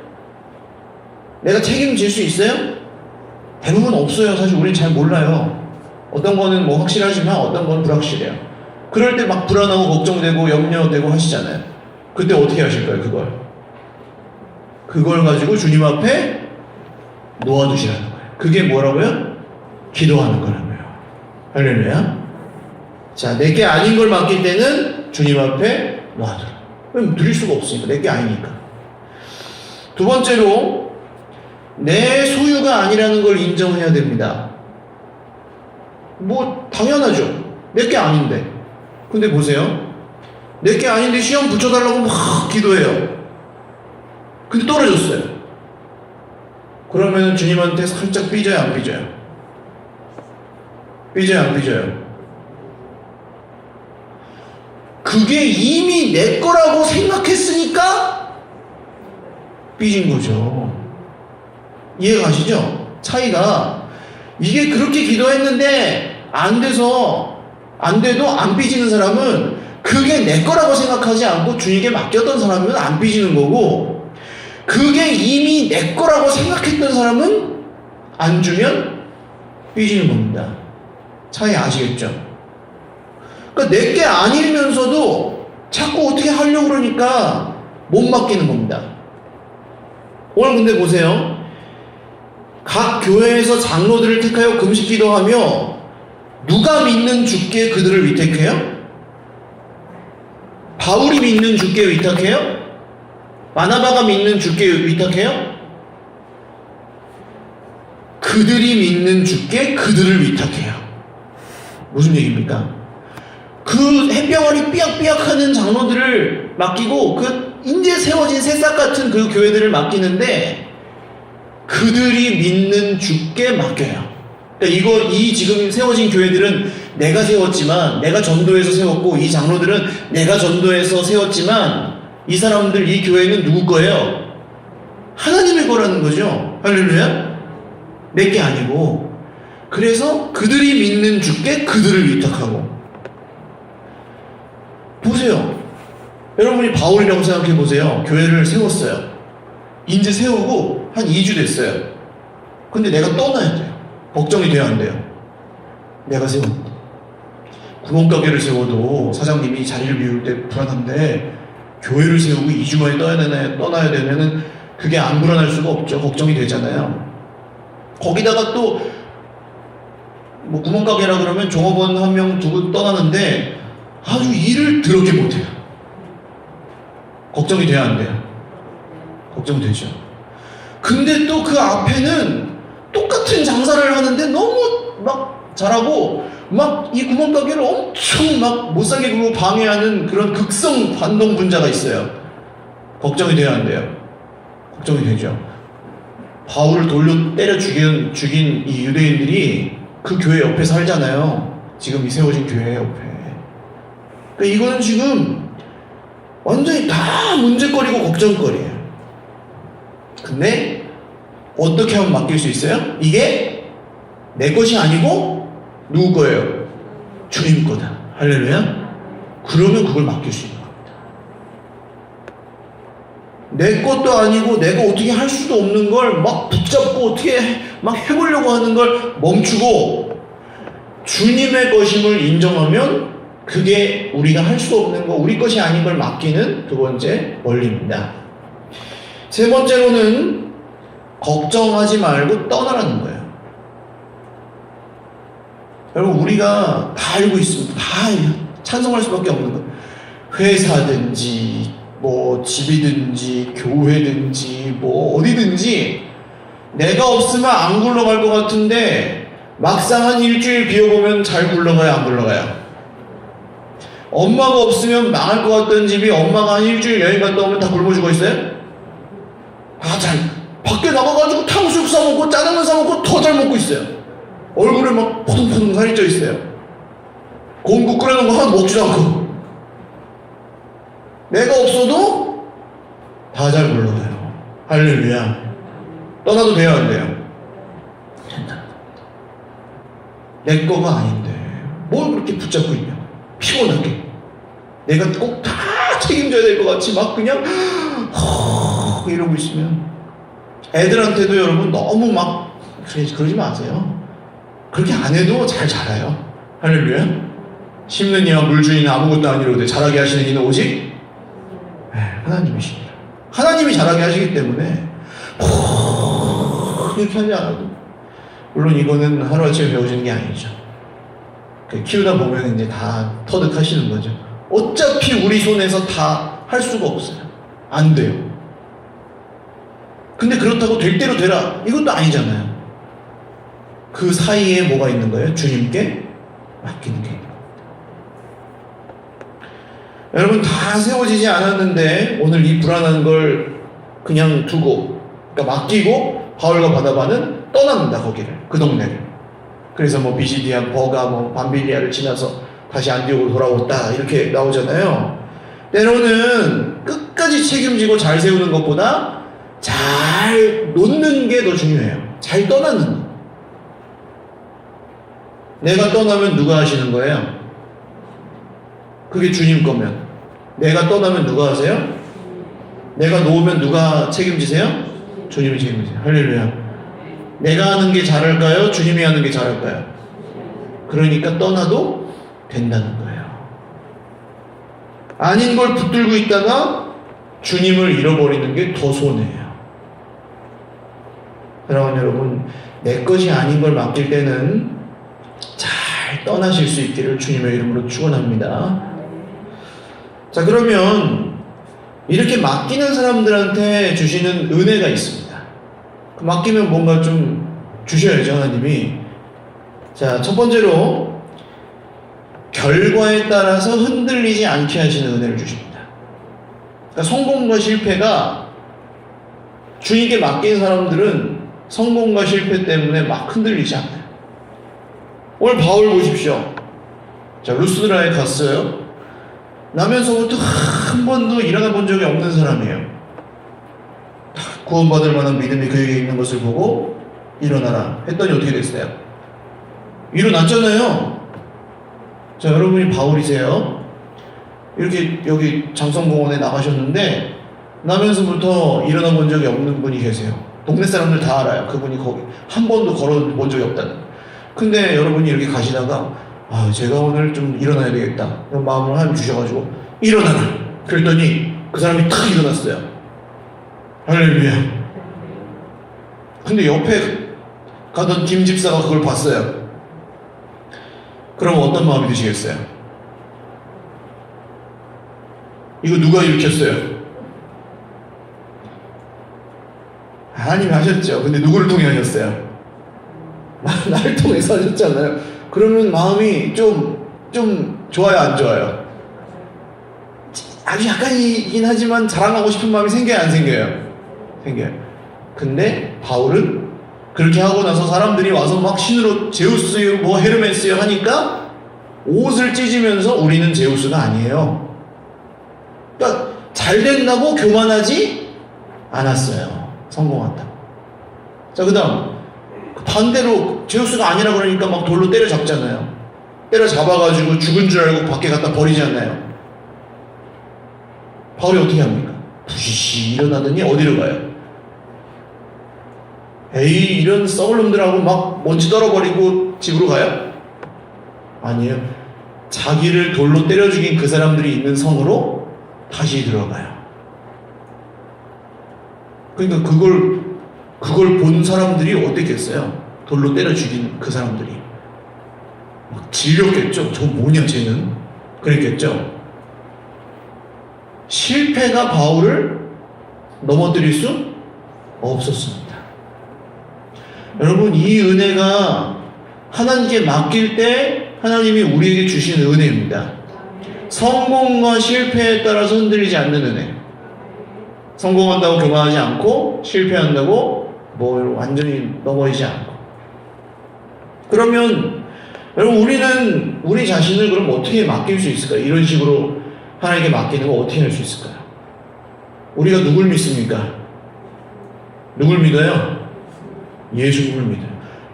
내가 책임질 수 있어요? 대부분 없어요. 사실 우리는 잘 몰라요. 어떤 거는 뭐 확실하지만 어떤 건 불확실해요. 그럴 때 막 불안하고 걱정되고 염려되고 하시잖아요. 그때 어떻게 하실 거예요? 그걸 가지고 주님 앞에 놓아두시라는 거예요. 그게 뭐라고요? 기도하는 거라고요. 할렐루야. 자, 내게 아닌 걸 맡길 때는 주님 앞에 놔두라. 그럼 드릴 수가 없으니까. 내게 아니니까. 두 번째로 내 소유가 아니라는 걸 인정해야 됩니다. 뭐 당연하죠. 내게 아닌데. 근데 보세요. 내게 아닌데 시험 붙여달라고 막 기도해요. 근데 떨어졌어요. 그러면 주님한테 살짝 삐져요, 안 삐져요? 삐져요, 안 삐져요? 그게 이미 내 거라고 생각했으니까 삐진 거죠. 이해가 가시죠? 차이가. 이게 그렇게 기도했는데 안 돼도 안 삐지는 사람은 그게 내 거라고 생각하지 않고 주님께 맡겼던 사람은 안 삐지는 거고, 그게 이미 내 거라고 생각했던 사람은 안 주면 삐지는 겁니다. 차이 아시겠죠? 그러니까 내게 아니면서도 자꾸 어떻게 하려고 그러니까 못 맡기는 겁니다. 오늘 근데 보세요. 각 교회에서 장로들을 택하여 금식 기도하며 누가 믿는 주께 그들을 위탁해요? 바울이 믿는 주께 위탁해요? 바나바가 믿는 주께 위탁해요? 그들이 믿는 주께 그들을 위탁해요. 무슨 얘기입니까? 그 햇병아리 삐약삐약하는 장로들을 맡기고 그 인제 세워진 새싹 같은 그 교회들을 맡기는데 그들이 믿는 주께 맡겨요. 그러니까 이 지금 세워진 교회들은 내가 세웠지만, 내가 전도해서 세웠고, 이 장로들은 내가 전도해서 세웠지만, 이 사람들, 이 교회는 누구 거예요? 하나님의 거라는 거죠. 할렐루야? 내 게 아니고. 그래서 그들이 믿는 주께 그들을 위탁하고. 보세요. 여러분이 바울이라고 생각해 보세요. 교회를 세웠어요. 이제 세우고 한 2주 됐어요. 근데 내가 떠나야 돼요. 걱정이 돼야 안 돼요. 내가 세웠는데. 구멍가게를 세워도 사장님이 자리를 비울 때 불안한데 교회를 세우고 2주 만에 떠나야 되면은 그게 안 불안할 수가 없죠. 걱정이 되잖아요. 거기다가 또 뭐 구멍가게라 그러면 종업원 한 명 두고 떠나는데 아주 일을 더럽게 못해요. 걱정이 돼야 안 돼요. 걱정되죠. 근데 또 그 앞에는 똑같은 장사를 하는데 너무 막 잘하고 막 이 구멍가게를 엄청 막 못살게 굴고 방해하는 그런 극성 반동 분자가 있어요. 걱정이 돼야 안 돼요. 걱정이 되죠. 바울을 돌려 때려 죽인 이 유대인들이 그 교회 옆에 살잖아요. 지금 이 세워진 교회 옆에. 그러니까 이거는 지금 완전히 다 문제거리고 걱정거리예요. 근데 어떻게 하면 맡길 수 있어요? 이게 내 것이 아니고 누구 거예요? 주님 거다. 할렐루야? 그러면 그걸 맡길 수 있는 겁니다. 내 것도 아니고 내가 어떻게 할 수도 없는 걸 막 붙잡고 어떻게 막 해보려고 하는 걸 멈추고 주님의 것임을 인정하면 그게 우리가 할 수 없는 거, 우리 것이 아닌 걸 맡기는 두 번째 원리입니다. 세 번째로는 걱정하지 말고 떠나라는 거예요. 여러분, 우리가 다 알고 있습니다. 다 찬성할 수밖에 없는 거예요. 회사든지 뭐 집이든지 교회든지 뭐 어디든지 내가 없으면 안 굴러갈 것 같은데 막상 한 일주일 비워보면 잘 굴러가요, 안 굴러가요? 엄마가 없으면 망할 것 같던 집이 엄마가 한 일주일 여행 갔다 오면 다 굶어 죽어 있어요? 밖에 나가가지고 탕수육 사먹고 짜장면 사먹고 더 잘 먹고 있어요. 얼굴에 막 포동포동 살이 쪄 있어요. 고운 국 끓여놓은 거 하나도 먹지도 않고. 내가 없어도 다 잘 굴러가요. 할렐루야. 떠나도 돼요, 안 돼요? 내 거가 아닌데 뭘 그렇게 붙잡고 있냐. 피곤하게 내가 꼭 다 책임져야 될 것 같이 막 그냥 이러고 있으면 애들한테도 여러분 너무 막 그러지 마세요. 그렇게 안 해도 잘 자라요. 할렐루야. 심는 이와 물주인은 아무것도 아니로되 자라게 하시는 이는 오직 하나님이십니다. 하나님이 자라게 하시기 때문에 이렇게 하지 않아도, 물론 이거는 하루아침에 배워지는 게 아니죠. 키우다 보면 이제 다 터득하시는 거죠. 어차피 우리 손에서 다 할 수가 없어요. 안 돼요. 근데 그렇다고 될 대로 되라, 이것도 아니잖아요. 그 사이에 뭐가 있는 거예요? 주님께 맡기는 게 있는 겁니다. 여러분, 다 세워지지 않았는데 오늘 이 불안한 걸 그냥 두고, 그러니까 맡기고 바울과 바나바는 떠납니다. 거기를, 그 동네를. 그래서 뭐 비시디아, 버가, 뭐 밤빌리아를 지나서 다시 안디옥으로 돌아왔다, 이렇게 나오잖아요. 때로는 끝까지 책임지고 잘 세우는 것보다 잘 놓는 게 더 중요해요. 잘 떠나는 거. 내가 떠나면 누가 하시는 거예요? 그게 주님 거면. 내가 떠나면 누가 하세요? 내가 놓으면 누가 책임지세요? 주님이 책임지세요. 할렐루야. 내가 하는 게 잘할까요? 주님이 하는 게 잘할까요? 그러니까 떠나도 된다는 거예요. 아닌 걸 붙들고 있다가 주님을 잃어버리는 게 더 손해예요. 사랑하는 여러분, 내 것이 아닌 걸 맡길 때는 잘 떠나실 수 있기를 주님의 이름으로 축원합니다. 자, 그러면 이렇게 맡기는 사람들한테 주시는 은혜가 있습니다. 그 맡기면 뭔가 좀 주셔야죠, 하나님이. 자, 첫 번째로 결과에 따라서 흔들리지 않게 하시는 은혜를 주십니다. 그러니까 성공과 실패가 주님께 맡긴 사람들은 성공과 실패 때문에 막 흔들리지 않아요. 오늘 바울 보십시오. 자, 루스드라에 갔어요. 나면서부터 한 번도 일어나 본 적이 없는 사람이에요. 구원받을 만한 믿음이 그에게 있는 것을 보고 일어나라 했더니 어떻게 됐어요? 일어났잖아요. 자, 여러분이 바울이세요. 이렇게 여기 장성공원에 나가셨는데 나면서부터 일어나 본 적이 없는 분이 계세요. 동네 사람들 다 알아요. 그분이 거기 한 번도 걸어본 적이 없다는. 근데 여러분이 이렇게 가시다가 제가 오늘 좀 일어나야 되겠다 이런 마음을 하나님 주셔가지고 일어나라 그랬더니 그 사람이 탁 일어났어요. 할렐루야. 근데 옆에 가던 김 집사가 그걸 봤어요. 그럼 어떤 마음이 드시겠어요? 이거 누가 일으켰어요? 하나님이 하셨죠. 근데 누구를 통해 하셨어요? 나를 통해서 하셨잖아요. 그러면 마음이 좀 좋아요, 안 좋아요? 아주 약간이긴 하지만 자랑하고 싶은 마음이 생겨요, 안 생겨요? 생겨요. 근데 바울은 그렇게 하고 나서 사람들이 와서 막 신으로 제우스요, 뭐 헤르메스요 하니까 옷을 찢으면서 우리는 제우스가 아니에요. 그러니까 잘 된다고 교만하지 않았어요. 성공한다. 자, 그 다음 반대로 제우스가 아니라 그러니까 막 돌로 때려잡잖아요. 때려잡아가지고 죽은 줄 알고 밖에 갖다 버리잖아요. 바울이 어떻게 합니까? 부시시 일어나더니 어디로 가요? 에이, 이런 썩을 놈들하고 막 먼지 떨어버리고 집으로 가요? 아니에요. 자기를 돌로 때려 죽인 그 사람들이 있는 성으로 다시 들어가요. 그러니까 그걸 본 사람들이 어땠겠어요? 돌로 때려 죽인 그 사람들이 막 질렸겠죠. 저 뭐냐 쟤는? 그랬겠죠. 실패가 바울을 넘어뜨릴 수 없었습니다. 여러분, 이 은혜가 하나님께 맡길 때 하나님이 우리에게 주신 은혜입니다. 성공과 실패에 따라서 흔들리지 않는 은혜. 성공한다고 교만하지 않고 실패한다고 뭐 완전히 넘어지지 않고. 그러면 여러분, 우리는 우리 자신을 그럼 어떻게 맡길 수 있을까요? 이런 식으로 하나님께 맡기는 거 어떻게 할 수 있을까요? 우리가 누굴 믿습니까? 누굴 믿어요? 예수님을 믿어요.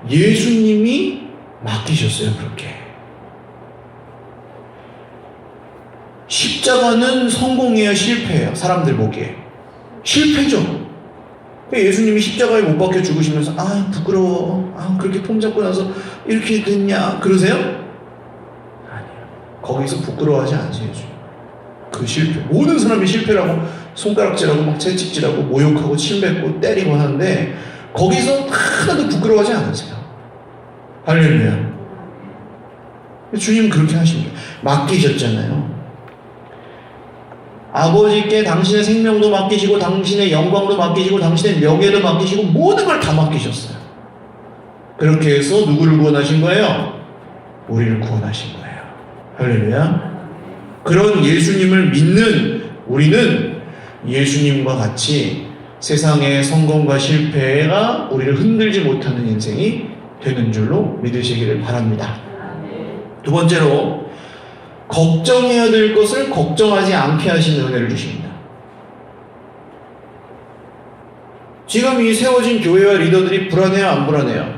예수님이 맡기셨어요. 그렇게. 십자가는 성공이에요, 실패예요? 사람들 보기에 실패죠. 예수님이 십자가에 못 박혀 죽으시면서 부끄러워, 그렇게 폼 잡고 나서 이렇게 됐냐 그러세요? 아니에요. 거기서 부끄러워하지 않으세요. 그 실패, 모든 사람이 실패라고 손가락질하고 막 채찍질하고 모욕하고 침뱉고 때리고 하는데 거기서 하나도 부끄러워하지 않으세요. 할렐루야. 주님은 그렇게 하십니다. 맡기셨잖아요. 아버지께 당신의 생명도 맡기시고 당신의 영광도 맡기시고 당신의 명예도 맡기시고 모든 걸 다 맡기셨어요. 그렇게 해서 누구를 구원하신 거예요? 우리를 구원하신 거예요. 할렐루야. 그런 예수님을 믿는 우리는 예수님과 같이 세상의 성공과 실패가 우리를 흔들지 못하는 인생이 되는 줄로 믿으시기를 바랍니다. 두 번째로, 걱정해야 될 것을 걱정하지 않게 하시는 은혜를 주십니다. 지금 이 세워진 교회와 리더들이 불안해요, 안 불안해요?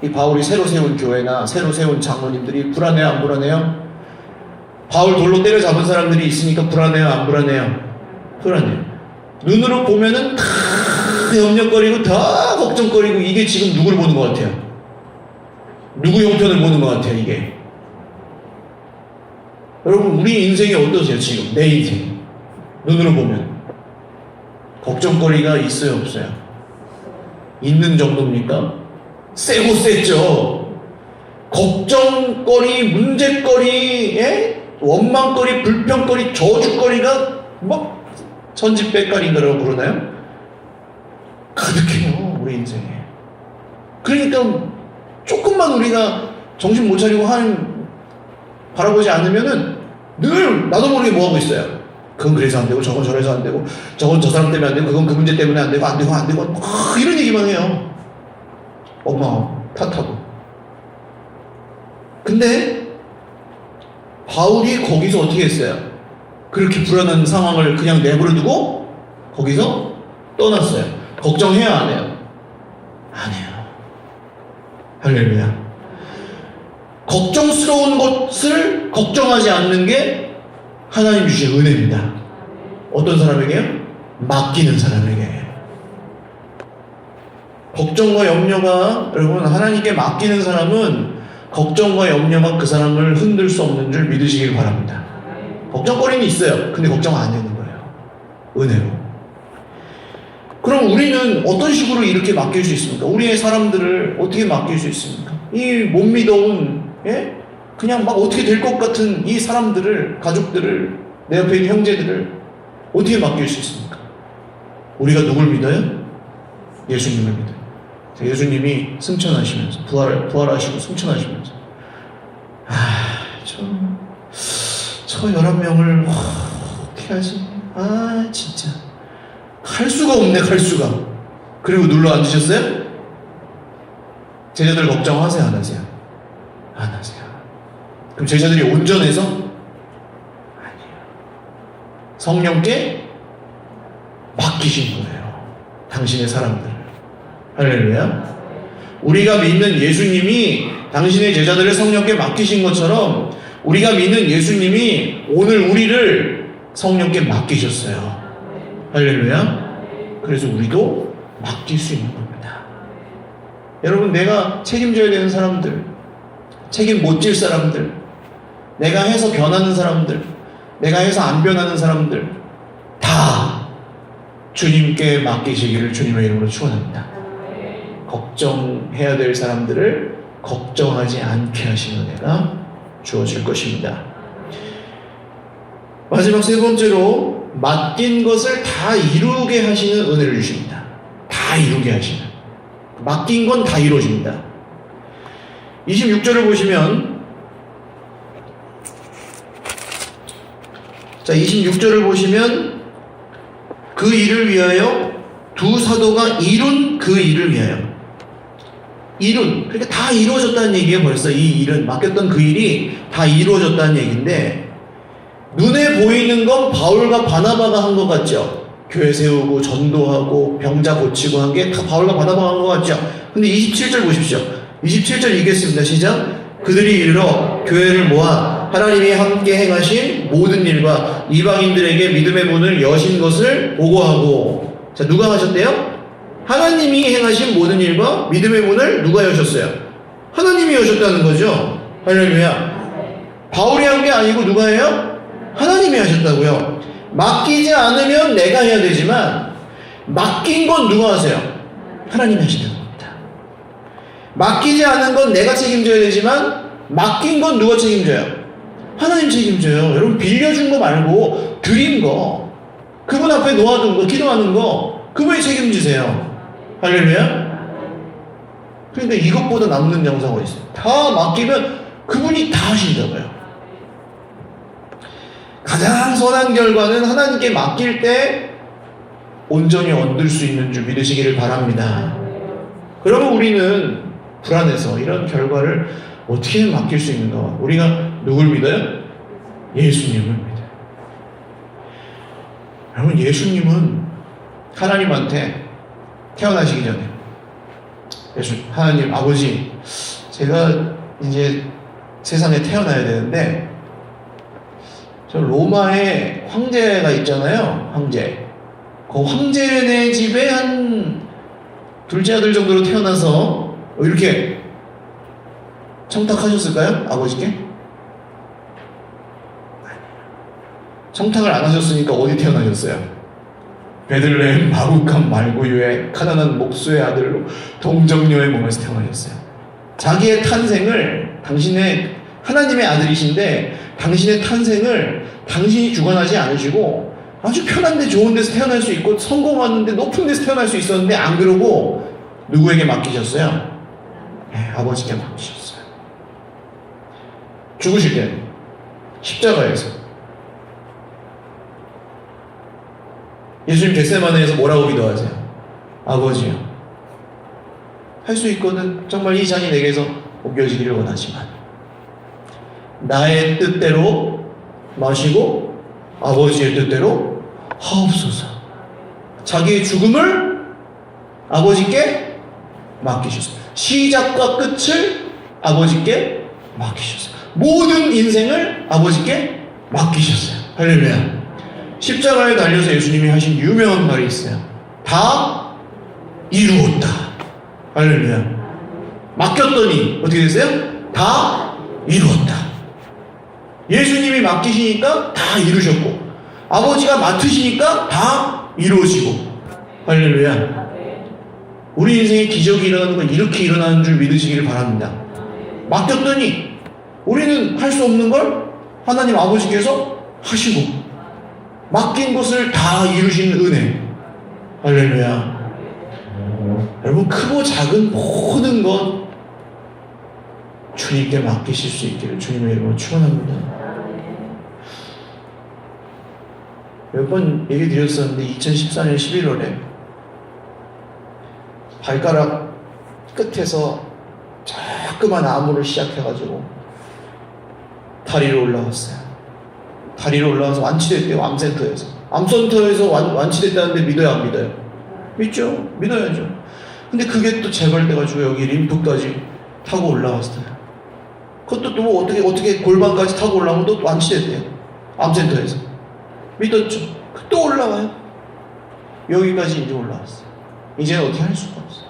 이 바울이 새로 세운 교회나 새로 세운 장로님들이 불안해요, 안 불안해요? 바울 돌로 때려잡은 사람들이 있으니까 불안해요, 안 불안해요? 불안해요. 눈으로 보면은 다 염려거리고 다 걱정거리고, 이게 지금 누구를 보는 것 같아요? 누구 형편을 보는 것 같아요, 이게? 여러분, 우리 인생이 어떠세요, 지금? 내 인생. 눈으로 보면. 걱정거리가 있어요, 없어요? 있는 정도입니까? 세고 셌죠. 걱정거리, 문제거리, 원망거리, 불평거리, 저주거리가 막 천지백갈인가라고 그러나요? 가득해요, 우리 인생에. 그러니까 조금만 우리가 정신 못 차리고 바라보지 않으면은 늘 나도 모르게 뭐 하고 있어요. 그건 그래서 안 되고, 저건 저래서 안 되고, 저건 저 사람 때문에 안 되고, 그건 그 문제 때문에 안 되고, 안 되고, 안 되고, 이런 얘기만 해요. 엄마 탓하고. 근데 바울이 거기서 어떻게 했어요? 그렇게 불안한 상황을 그냥 내버려 두고 거기서 떠났어요. 걱정해야 안 해요? 안 해요. 할렐루야. 걱정스러운 것을 걱정하지 않는 게 하나님 주신 은혜입니다. 어떤 사람에게요? 맡기는 사람에게. 걱정과 염려가, 여러분, 하나님께 맡기는 사람은 걱정과 염려가 그 사람을 흔들 수 없는 줄 믿으시길 바랍니다. 걱정거리는 있어요. 근데 걱정 안 하는 거예요. 은혜로. 그럼 우리는 어떤 식으로 이렇게 맡길 수 있습니까? 우리의 사람들을 어떻게 맡길 수 있습니까? 이 못 믿어온, 예? 그냥 막 어떻게 될 것 같은 이 사람들을, 가족들을, 내 옆에 있는 형제들을 어떻게 맡길 수 있습니까? 우리가 누굴 믿어요? 예수님을 믿어요. 예수님이 승천하시면서, 부활하시고 승천하시면서, 저 11명을 어떻게 하지? 진짜 갈 수가 없네, 갈 수가. 그리고 눌러 앉으셨어요? 제자들 걱정하세요, 안 하세요? 안 하세요. 그럼 제자들이 온전해서? 아니에요. 성령께 맡기신 거예요, 당신의 사람들을. 할렐루야. 우리가 믿는 예수님이 당신의 제자들을 성령께 맡기신 것처럼 우리가 믿는 예수님이 오늘 우리를 성령께 맡기셨어요. 할렐루야. 그래서 우리도 맡길 수 있는 겁니다. 여러분, 내가 책임져야 되는 사람들, 책임 못 질 사람들, 내가 해서 변하는 사람들, 내가 해서 안 변하는 사람들 다 주님께 맡기시기를 주님의 이름으로 축원합니다. 걱정해야 될 사람들을 걱정하지 않게 하시는 은혜가 주어질 것입니다. 마지막 세 번째로 맡긴 것을 다 이루게 하시는 은혜를 주십니다. 다 이루게 하시는. 맡긴 건 다 이루어집니다. 26절을 보시면, 자, 26절을 보시면 그 일을 위하여 두 사도가 이룬 그 일을 위하여. 일은, 그러니까 다 이루어졌다는 얘기예요. 벌써 이 일은, 맡겼던 그 일이 다 이루어졌다는 얘기인데, 눈에 보이는 건 바울과 바나바가 한 것 같죠? 교회 세우고 전도하고 병자 고치고 한 게 다 바울과 바나바가 한 것 같죠? 근데 27절 보십시오. 27절 읽겠습니다. 시작. 그들이 이르러 교회를 모아 하나님이 함께 행하신 모든 일과 이방인들에게 믿음의 문을 여신 것을 보고하고. 자, 누가 하셨대요? 하나님이 행하신 모든 일과 믿음의 문을 누가 여셨어요? 하나님이 여셨다는 거죠. 할렐루야. 바울이 한 게 아니고 누가 해요? 하나님이 하셨다고요. 맡기지 않으면 내가 해야 되지만 맡긴 건 누가 하세요? 하나님이 하시는 겁니다. 맡기지 않은 건 내가 책임져야 되지만 맡긴 건 누가 책임져요? 하나님 책임져요. 여러분, 빌려준 거 말고 드린 거, 그분 앞에 놓아둔 거, 기도하는 거, 그분이 책임지세요. 할렐루야. 그러니까 이것보다 남는 영상이 어디 있어요? 다 맡기면 그분이 다 하신다고요. 가장 선한 결과는 하나님께 맡길 때 온전히 얻을 수 있는 줄 믿으시기를 바랍니다. 그러면 우리는 불안해서 이런 결과를 어떻게 맡길 수 있는가? 우리가 누굴 믿어요? 예수님을 믿어요. 여러분, 예수님은 하나님한테 태어나시기 전에 하나님 아버지, 제가 이제 세상에 태어나야 되는데 저 로마에 황제가 있잖아요. 황제. 그 황제네 집에 한 둘째 아들 정도로 태어나서 이렇게 청탁하셨을까요? 아버지께? 청탁을 안 하셨으니까 어디 태어나셨어요? 베들레헴 마국간 말구유의 가난한 목수의 아들로 동정녀의 몸에서 태어나셨어요. 자기의 탄생을, 당신의 하나님의 아들이신데 당신의 탄생을 당신이 주관하지 않으시고 아주 편한데 좋은 데서 태어날 수 있고 성공하는데 높은 데서 태어날 수 있었는데 안 그러고 누구에게 맡기셨어요? 네, 아버지께 맡기셨어요. 죽으실 때 십자가에서 예수님 겟세마네에서 뭐라고 기도하세요? 아버지요, 할 수 있거든. 정말 이 잔이 내게서 옮겨지기를 원하지만 나의 뜻대로 마시고 아버지의 뜻대로 하옵소서. 자기의 죽음을 아버지께 맡기셨어요. 시작과 끝을 아버지께 맡기셨어요. 모든 인생을 아버지께 맡기셨어요. 할렐루야. 십자가에 달려서 예수님이 하신 유명한 말이 있어요. 다 이루었다. 할렐루야. 맡겼더니 어떻게 됐어요? 다 이루었다. 예수님이 맡기시니까 다 이루셨고 아버지가 맡으시니까 다 이루어지고. 할렐루야. 우리 인생에 기적이 일어나는 건 이렇게 일어나는 줄 믿으시기를 바랍니다. 맡겼더니 우리는 할 수 없는 걸 하나님 아버지께서 하시고 맡긴 것을 다 이루시는 은혜. 할렐루야. 여러분, 크고 작은 모든 것 주님께 맡기실 수 있기를 주님의 이름으로 축원합니다. 몇 번 얘기 드렸었는데 2014년 11월에 발가락 끝에서 조그만 암호를 시작해가지고 다리로 올라왔어요. 다리로 올라와서 완치됐대요. 암센터에서. 암센터에서 완치됐다는데 믿어요, 안 믿어요? 믿죠? 믿어야죠. 근데 그게 또 재발돼가지고 여기 림프까지 타고 올라왔어요. 그것도 또 어떻게 골반까지 타고 올라오면 또 완치됐대요. 암센터에서. 믿었죠. 또 올라와요. 여기까지 이제 올라왔어요. 이제는 어떻게 할 수가 없어요.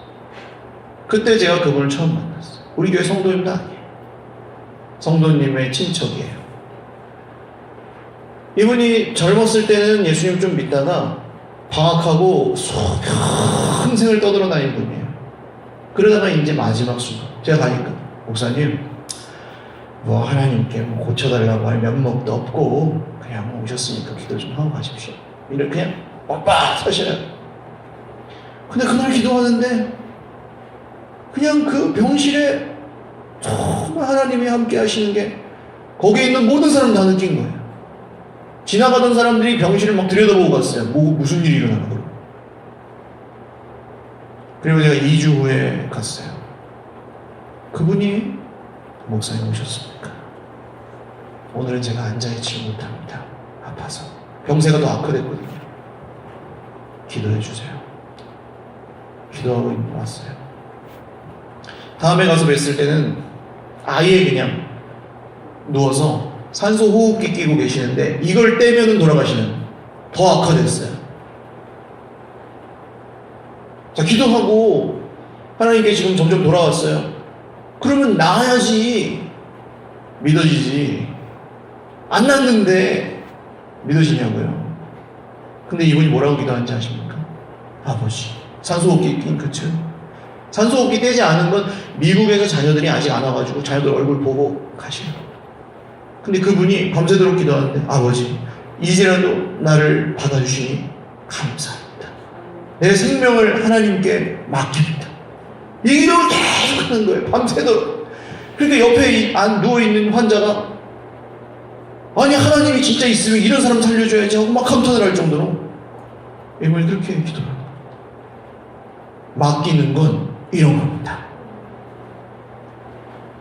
그때 제가 그분을 처음 만났어요. 우리 교회 성도님도 아니에요. 성도님의 친척이에요. 이분이 젊었을 때는 예수님 좀 믿다가 방학하고 평생을 떠돌아다닌 분이에요. 그러다가 이제 마지막 순간 제가 가니까 목사님 뭐 하나님께 뭐 고쳐달라고 할 면목도 없고 그냥 뭐 오셨으니까 기도 좀 하고 가십시오. 이렇게 그냥 오빠 사셔요. 근데 그날 기도하는데 그냥 그 병실에 정말 하나님이 함께 하시는 게 거기에 있는 모든 사람 다 느낀 거예요. 지나가던 사람들이 병실을 막 들여다보고 갔어요. 무슨 일이 일어나는 거예요. 그리고 제가 2주 후에 갔어요. 그분이 목사님 오셨습니까? 오늘은 제가 앉아있지 못합니다. 아파서. 병세가 더 악화됐거든요. 기도해 주세요. 기도하고 왔어요. 다음에 가서 뵀을 때는 아예 그냥 누워서 산소 호흡기 끼고 계시는데 이걸 떼면은 돌아가시는, 더 악화됐어요. 자, 기도하고 하나님께 지금 점점 돌아왔어요. 그러면 나아야지 믿어지지. 안 낫는데 믿어지냐고요. 근데 이분이 뭐라고 기도하는지 아십니까? 아버지, 산소호흡기 낀 그쵸? 산소호흡기 떼지 않은 건 미국에서 자녀들이 아직 안 와가지고 자녀들 얼굴 보고 가시는. 근데 그분이 밤새도록 기도하는데 아버지, 이제라도 나를 받아주시니 감사합니다. 내 생명을 하나님께 맡깁니다. 이 기도를 계속 하는 거예요. 밤새도록. 그러니까 옆에 누워있는 환자가 아니 하나님이 진짜 있으면 이런 사람 살려줘야지 하고 막 감탄을 할 정도로 이분이 그렇게 기도를 합니다. 맡기는 건 이런 겁니다.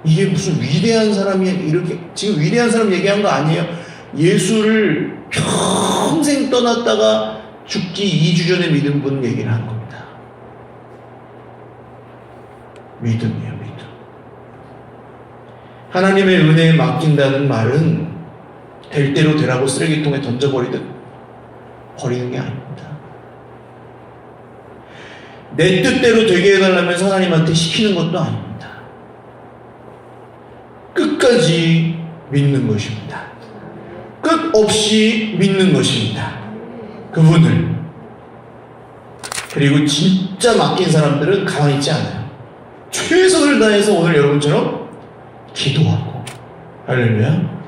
이게 무슨 위대한 사람이 이렇게 지금 위대한 사람 얘기한 거 아니에요. 예수를 평생 떠났다가 죽기 2주 전에 믿은 분 얘기를 한 겁니다. 믿음이에요, 믿음. 하나님의 은혜에 맡긴다는 말은 될 대로 되라고 쓰레기통에 던져버리듯 버리는 게 아닙니다. 내 뜻대로 되게 해달라면서 하나님한테 시키는 것도 아닙니다. 끝까지 믿는 것입니다. 끝없이 믿는 것입니다. 그분을. 그리고 진짜 맡긴 사람들은 가만히 있지 않아요. 최선을 다해서 오늘 여러분처럼 기도하고. 할렐루야.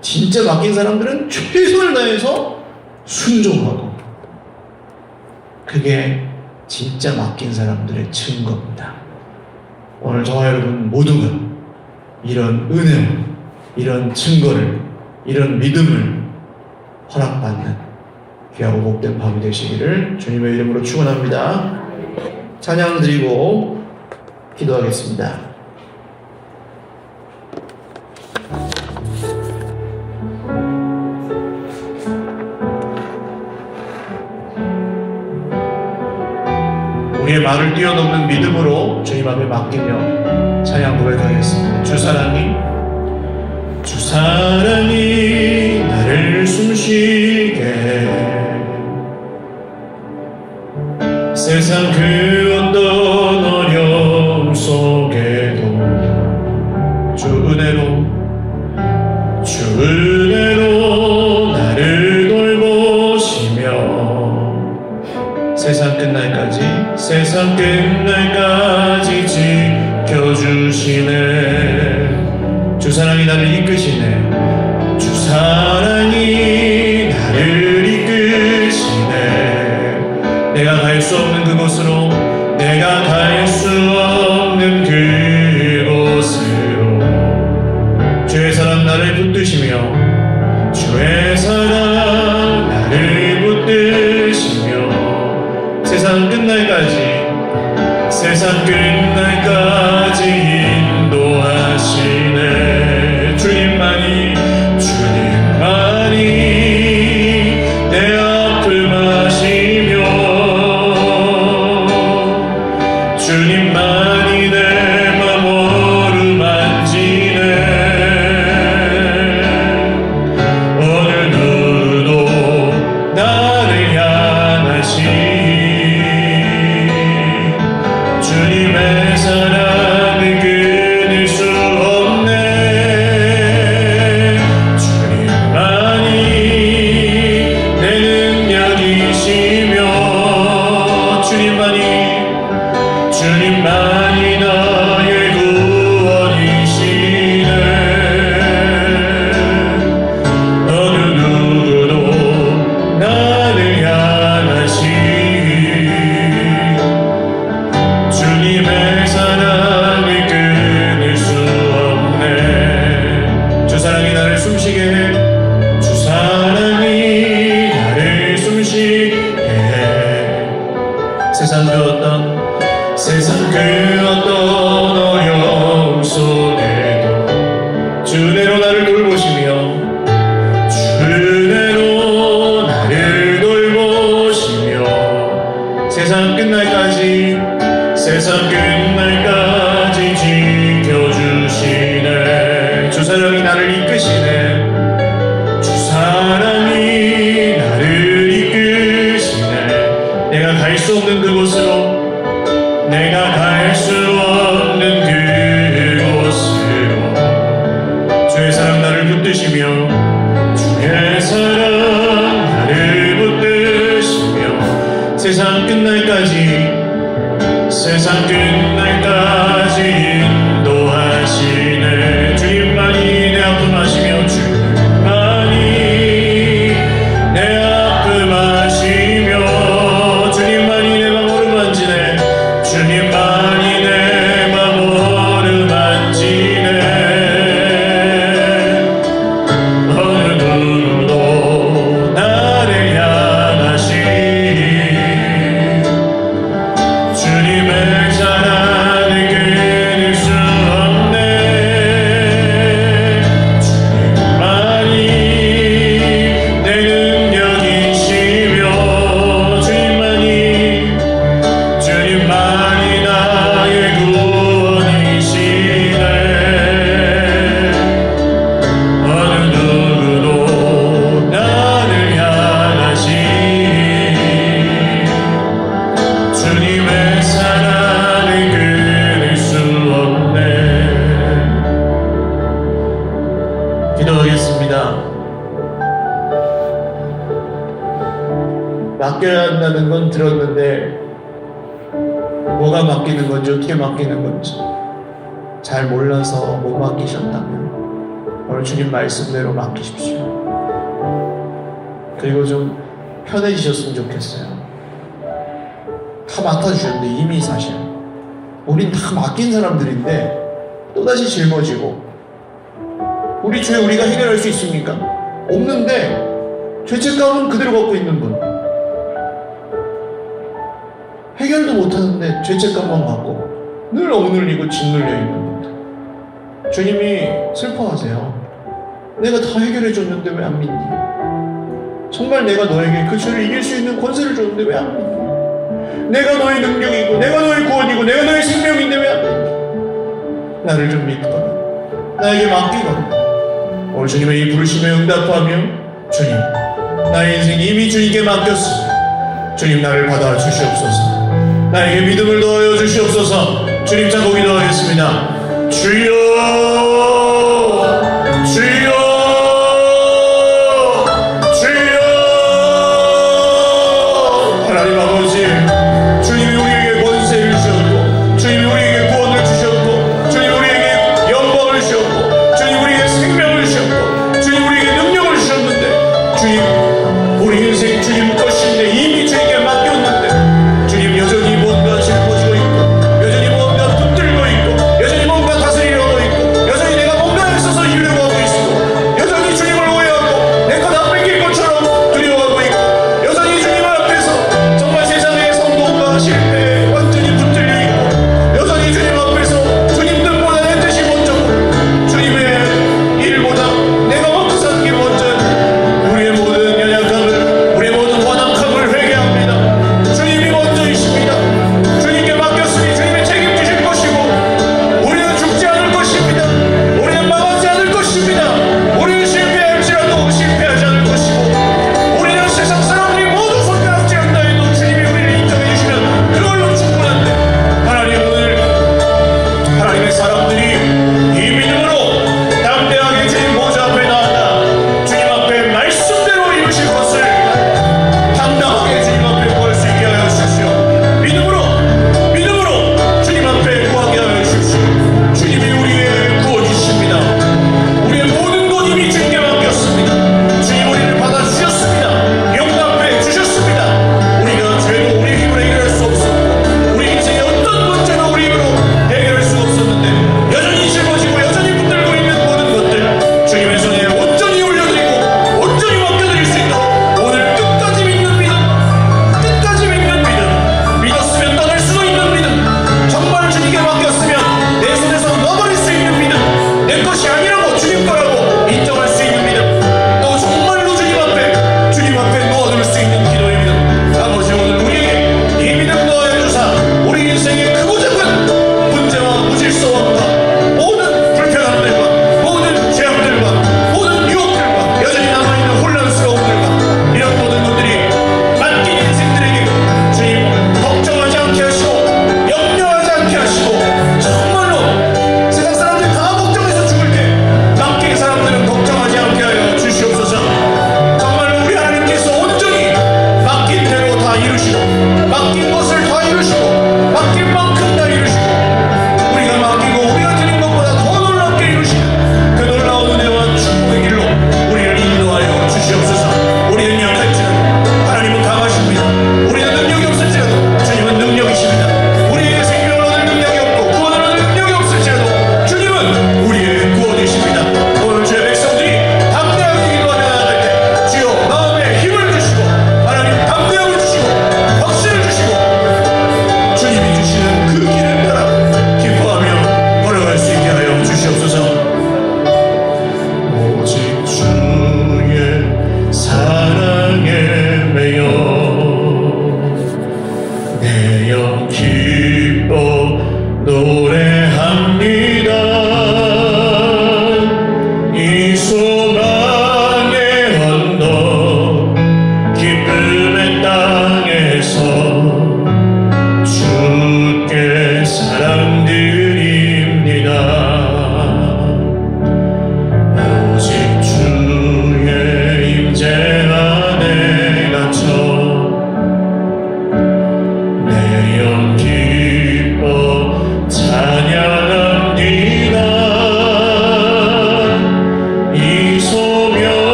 진짜 맡긴 사람들은 최선을 다해서 순종하고, 그게 진짜 맡긴 사람들의 증거입니다. 오늘 저와 여러분 모두가 이런 은혜와 이런 증거를, 이런 믿음을 허락받는 귀하고 복된 밤이 되시기를 주님의 이름으로 축원합니다. 찬양 드리고 기도하겠습니다. 우리의 말을 뛰어넘는 믿음으로 주님 앞에 맡기며 찬양 고백하겠습니다. 주 사랑이 나를 숨쉬게 세상 그 어떤 어려움 속에도 주 은혜로 나를 돌보시며 세상 끝날까지 지켜주시네. 주 사랑이 나를 이끄시네. 주 사랑이 나를 이끄시네. 내가 갈 수 없는 그곳으로, 내가 갈 수 없는 그곳으로 주의 사랑 나를 붙드시며, 주의 사랑 나를 붙드시며 세상 끝날까지 인도하시네. 주님만이 내 앞을 마시며, 주님만이 내 맘 어루만지네. 어느 누구도 나를 향하시 주님의 사랑을 끊을 수 없네. 주님만이 내 능력이시며, 주님만이 나의 구원이시네. 어느 누구도 나를 향하시 주님의 사랑을 끊을 수 없네. 주 사랑이 나를 숨쉬게 해. 주 사랑이 나를 숨쉬게 해. 세상 그 어떤 어려움 속에도 주 은혜로 나를 돌보시며, 세상 끝날까지 지켜주시네. 주 사랑이 나를 이끄시네. 주 사랑이 나를 이끄시네. 내가 갈 수 없는 그곳으로, 주의 사랑 나를 붙드시며, 세상 끝날까지 인도하시네. 주님만이 내 앞을 마시며, 주님만이 내 앞을 마시며, 주님만이 내 맘 어루만지네. 주님만이 내 맘 어루만지네. 어느 누구도 나를 향하시 주님의 사랑을 끊을 수 없네. 주님만이 내 능력이시며, 주님만이 나의 구원이시네. 어느 누구도 나를 향하시 주님의 사랑을 끊을 수 없네. 기도하겠습니다. 맡겨야 한다는 건 들었는데 뭐가 맡기는 건지, 어떻게 맡기는 건지 잘 몰라서 못 맡기셨다면 오늘 주님 말씀대로 맡기십시오. 그리고 좀 편해지셨으면 좋겠어요. 다 맡아주셨는데 이미 사실 우린 다 맡긴 사람들인데 또다시 짊어지고 우리 죄 우리가 해결할 수 있습니까? 없는데 죄책감은 그대로 갖고 있는 분, 해결도 못하는데 죄책감만 갖고 늘 억눌리고 짓눌려 있는 분들, 주님이 슬퍼하세요. 내가 다 해결해줬는데 왜 안 믿니? 정말 내가 너에게 그 죄를 이길 수 있는 권세를 줬는데 왜 안 믿니? 내가 너의 능력이고 내가 너의 구원이고 내가 너의 생명인데 왜 안 믿니? 나를 좀 믿거라, 나에게 맡기거라. 오늘 주님의 이 부르심에 응답하며 주님, 나의 인생이 이미 주님께 맡겼으니 주님 나를 받아 주시옵소서. 나에게 믿음을 더하여 주시옵소서. 주님 잡고 기도하겠습니다. 주여, 주여, 주여. 하나님 아버지, 주님이 우리에게 권세를 주셨고 주님이 우리에게 구원을 주셨고 주님이 우리에게 영광을 주셨고 주님이 우리에게 생명을 주셨고 주님이 우리에게 능력을 주셨는데 주님, 우리 인생 주님 것인데 이미 주님께 맡겼는데 주님 여전히 뭔가 짊어지고 있고 여전히 뭔가 붙들고 있고 여전히 뭔가 다스리려고 있고 여전히 내가 뭔가에 있어서 이루려고 하고 있고 여전히 주님을 오해하고 내 것 안 뺏길 것처럼 두려워하고 있고 여전히 주님 앞에서 정말 세상의 성공과 실패에 완전히 붙들려 있고 여전히 주님 앞에서 주님 뜻보다 내 뜻이 먼저고 주님의 일보다 내가 먹고 사는 게 먼저, 우리의 모든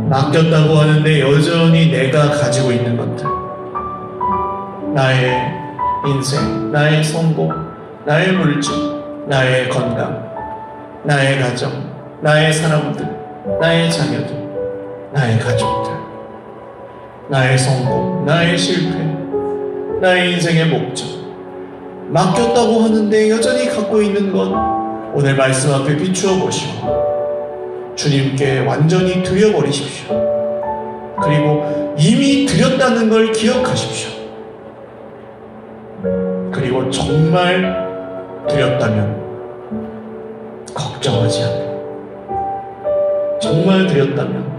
맡겼다고 하는데 여전히 내가 가지고 있는 것들, 나의 인생, 나의 성공, 나의 물질, 나의 건강, 나의 가정, 나의 사람들, 나의 자녀들, 나의 가족들, 나의 성공, 나의 실패, 나의 인생의 목적, 맡겼다고 하는데 여전히 갖고 있는 것, 오늘 말씀 앞에 비추어 보시고 주님께 완전히 드려버리십시오. 그리고 이미 드렸다는 걸 기억하십시오. 그리고 정말 드렸다면 걱정하지 않고, 정말 드렸다면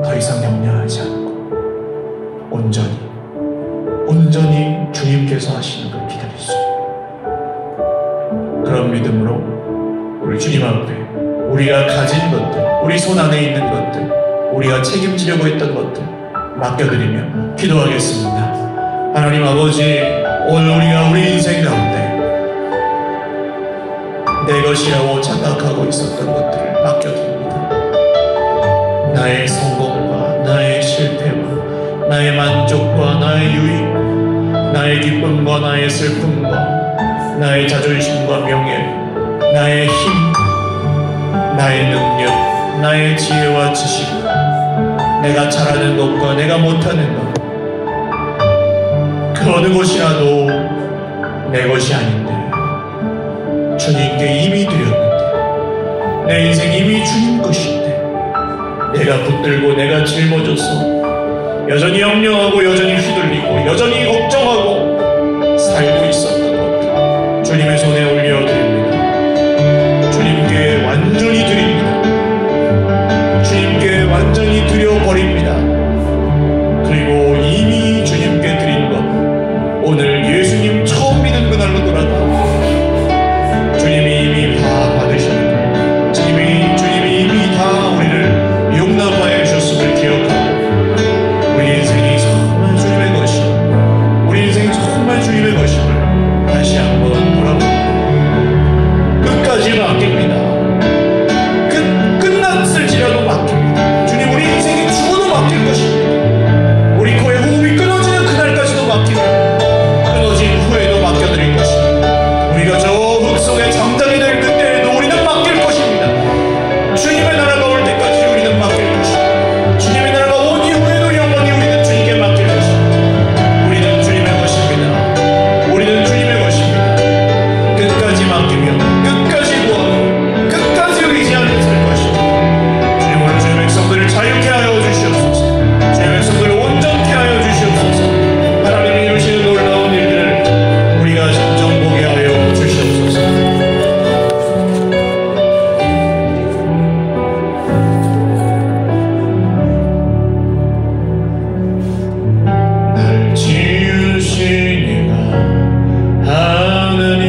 더 이상 염려하지 않고 온전히 주님께서 하시는 걸 기다릴 수 있는 그런 믿음으로 우리 주님 앞에 우리가 가진 것들, 우리 손 안에 있는 것들, 우리가 책임지려고 했던 것들 맡겨드리며 기도하겠습니다. 하나님 아버지, 오늘 우리가 우리 인생 가운데 내 것이라고 착각하고 있었던 것들을 맡겨드립니다. 나의 성공과 나의 실패와 나의 만족과 나의 유익, 나의 기쁨과 나의 슬픔과 나의 자존심과 명예, 나의 힘, 나의 능력, 나의 지혜와 지식, 내가 잘하는 것과 내가 못하는 것, 그 어느 것이라도 내 것이 아닌데 주님께 이미 드렸는데, 내 인생 이미 주님 것인데 내가 붙들고 내가 짊어져서 여전히 염려하고 여전히 휘둘리고 여전히 걱정하고 살고 있었던 것들 주님의 손에 올려드립니다. 주님께 완전히 드립니다. 주님께 완전히 드려버립니다. 그리고 이미 주님께 드린 것, 오늘 예수님 처음 믿은 그날로 돌아가 주님이 이미 다 받으셨고 주님이 이미 다 우리를 용납하여 주셨음을 기억하고, 우리 인생이 정말 주님의 것이, 우리 인생이 정말 주님의 것임을 다시 한번 돌아봅니다. 끝까지 맡깁니다. 끝났을지라도 맡깁니다. 주님, 우리 인생이 죽어도 맡길 것입니다. 우리 코에 호흡이 끊어지는 그날까지도 맡깁니다. 끊어진 후에도 맡겨드릴 것입니다. 우리가 저 흙 속에 잠자게 될 그때에도 우리는 맡길 것입니다. 주님의 나라가 올 때까지 우리는 맡길 것입니다. 주님의 나라가 온 이후에도 영원히 우리는 주님께 맡길 것입니다. 우리는 주님의 것입니다. 우리는 주님의 것입니다. 끝까지 맡기며 끝까지 구하고 끝까지 의지하는 살 것입니다. 주님, 오늘 주의 백성들을 자유케 하여 주시옵소서. 주의 백성들을 온전케 하여 주시옵소서. 하나님이 이루시는 놀라운 일들을 우리가 진정 보게 하여 주시옵소서. 날 지으신 이가 하나님,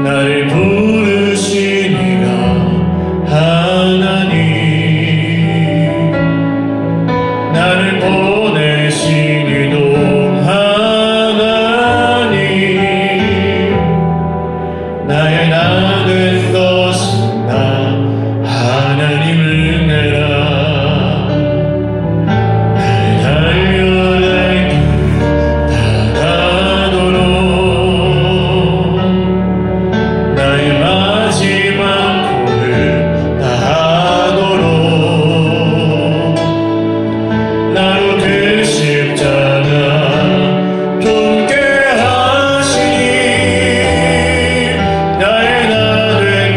나를 부르신 이가 하나님, 나를 보내신 이도 하나님, 나의 나 된 것은 나 하나님을 내라. 날 달려갈 길 다가도록 나의 마지막 코를 다하도록 나로 그 십자가 돕게 하시니, 나의 나 된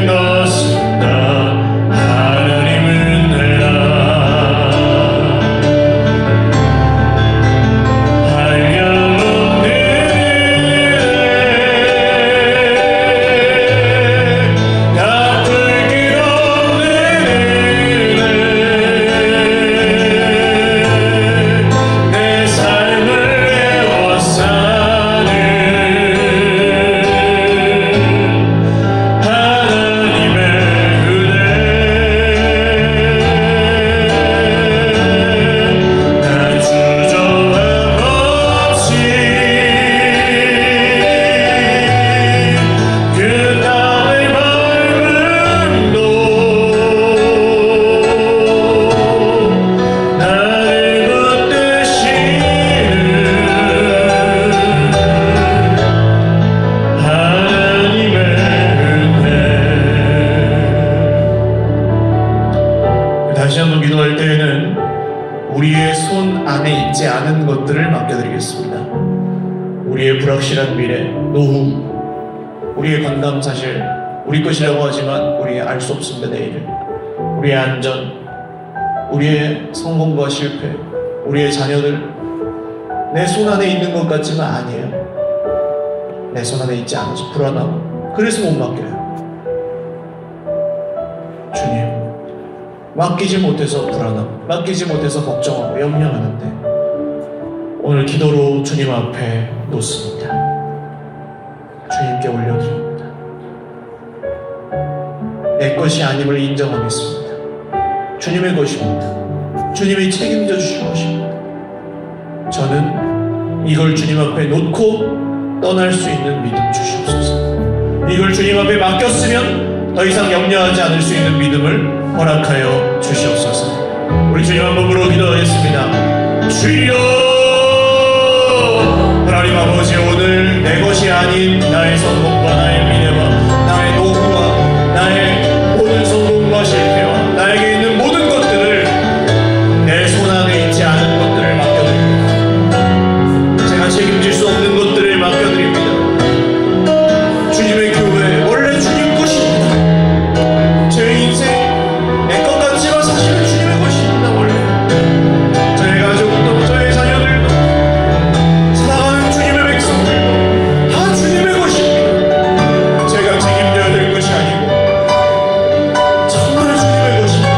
되지 않은 것들을 맡겨드리겠습니다. 우리의 불확실한 미래, 노후, 우리의 건강 사실 우리 것이라고 하지만 우리 알 수 없습니다. 내일을, 우리의 안전, 우리의 성공과 실패, 우리의 자녀들 내 손 안에 있는 것 같지만 아니에요. 내 손 안에 있지 않아서 불안하고 그래서 못 맡겨요. 주님, 맡기지 못해서 불안하고 맡기지 못해서 걱정하고 염려하는데 오늘 기도로 주님 앞에 놓습니다. 주님께 올려드립니다. 내 것이 아님을 인정하겠습니다. 주님의 것입니다. 주님이 책임져 주실 것입니다. 저는 이걸 주님 앞에 놓고 떠날 수 있는 믿음 주시옵소서. 이걸 주님 앞에 맡겼으면 더 이상 염려하지 않을 수 있는 믿음을 허락하여 주시옵소서. 우리 주님 한 번으로 기도하겠습니다. 주여, 하나님 아버지, 오늘 내 것이 아닌 나의 성공과 나의 미래와 나의 노후와 나의 모든 성공과 실패와 나에게 있는 모든 것들을 내 손 안에 있지 않은 것들을 맡겨드립니다. 제가 책임질 수 없는 것들을 맡겨드립니다. 주님의 교회, 원래 주님 것입니다. 제 인생 내 것 같지만 사실은 주님의 것입니다. 원래 저의 가족도 저의 자녀들도 살아가는 주님의 백성들도 다 주님의 것입니다. 제가 책임져야 될 것이 아니고 정말 주님의 것입니다.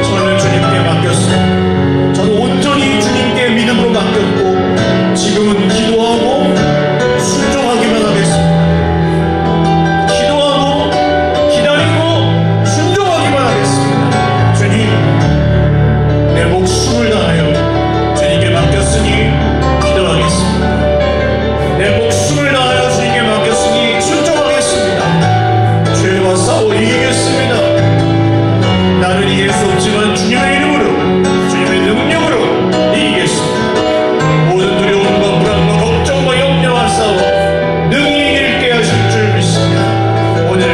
저는 주님께 맡겼습니다. 저는 온전히 주님께 믿음으로 맡겼고 지금은 기도하고 순종하기만 하겠습니다. 기도하고 기다리고 순종하기만 하겠습니다. 주님, 내 목숨을 다하여 주님께 맡겼으니 기도하겠습니다. 내 목숨을 다하여 주님께 맡겼으니 순종하겠습니다. 죄와 싸워 이기겠습니다. 나는 이길 수 없지만 주님의 이름으로 주님의 능력으로 이기겠습니다. 모든 두려움과 불안과 걱정과 염려와 싸워 능히 이길게 하실 줄 믿습니다. 오늘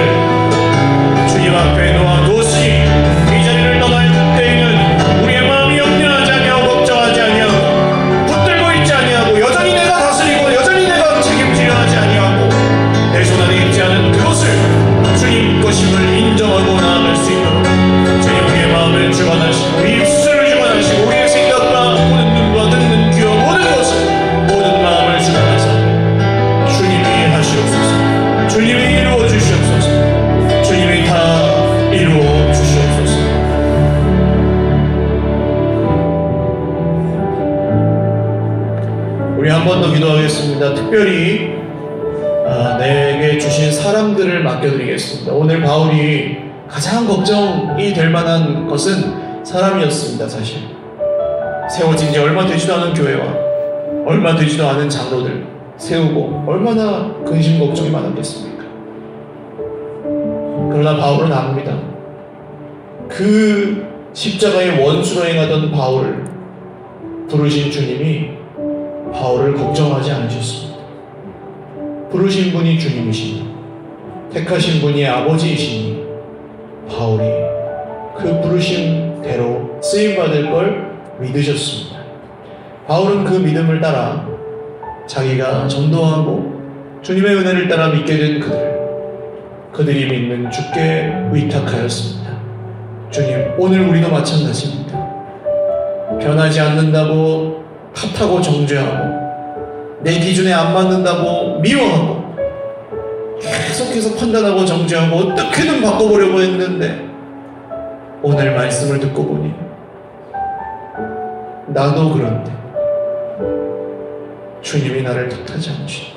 주님 앞에 놓아두었으니 이 자리를 떠날 때에는 우리의 마음이 염려하지 아니하고 걱정하지 아니하고 붙들고 있지 아니하고 여전히 내가 다스리고 여전히 내가 책임지려 하지 아니하고 내 손 안에 있지 않은 그것을 주님 것임을 인정하고 나아갈 수 있도록 주님 우리의 마음을 주관하시고 입술을 주관하시고 우리의 생각과 보는 눈과 듣는 귀와 모든 것을 모든 마음을 주관하사 주님이 하시옵소서. 주님이 이루어 주시옵소서. 주님이 다 이루어 주시옵소서. 우리 한 번 더 기도하겠습니다. 특별히 내게 주신 사람들을 맡겨드리겠습니다. 오늘 바울이 가장 걱정이 될 만한 것은 사람이었습니다. 사실 세워진 지 얼마 되지도 않은 교회와 얼마 되지도 않은 장로들 세우고 얼마나 근심 걱정이 많았겠습니까? 그러나 바울은 압니다. 그 십자가의 원수로 행하던 바울을 부르신 주님이 바울을 걱정하지 않으셨습니다. 부르신 분이 주님이시니 택하신 분이 아버지이시니 바울이 그 부르심대로 쓰임받을 걸 믿으셨습니다. 바울은 그 믿음을 따라 자기가 전도하고 주님의 은혜를 따라 믿게 된 그들이 믿는 주께 위탁하였습니다. 주님, 오늘 우리도 마찬가지입니다. 변하지 않는다고 탓하고 정죄하고 내 기준에 안 맞는다고 미워하고 계속해서 판단하고 정죄하고 어떻게든 바꿔보려고 했는데 오늘 말씀을 듣고 보니 나도 그런데 주님이 나를 탓하지 않으시니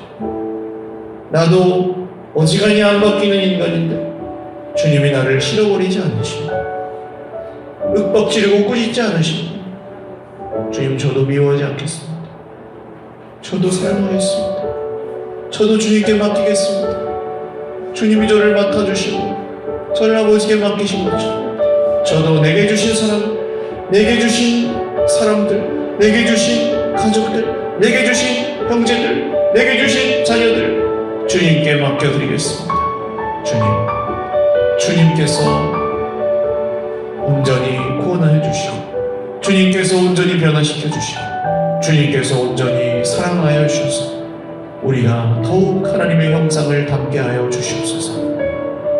나도 어지간히 안 바뀌는 인간인데 주님이 나를 실어버리지 않으시니 윽박지르고 꾸짖지 않으시니 주님, 저도 미워하지 않겠습니다. 저도 사용하겠습니다. 저도 주님께 맡기겠습니다. 주님이 저를 맡아주시고 저를 아버지께 맡기신 거죠. 저도 내게 주신 사람, 내게 주신 사람들, 내게 주신 가족들, 내게 주신 형제들, 내게 주신 자녀들 주님께 맡겨드리겠습니다. 주님, 주님께서 온전히 구원하여 주시고 주님께서 온전히 변화시켜 주시고 주님께서 온전히 사랑하여 주셔서 우리가 더욱 하나님의 형상을 담게 하여 주시옵소서.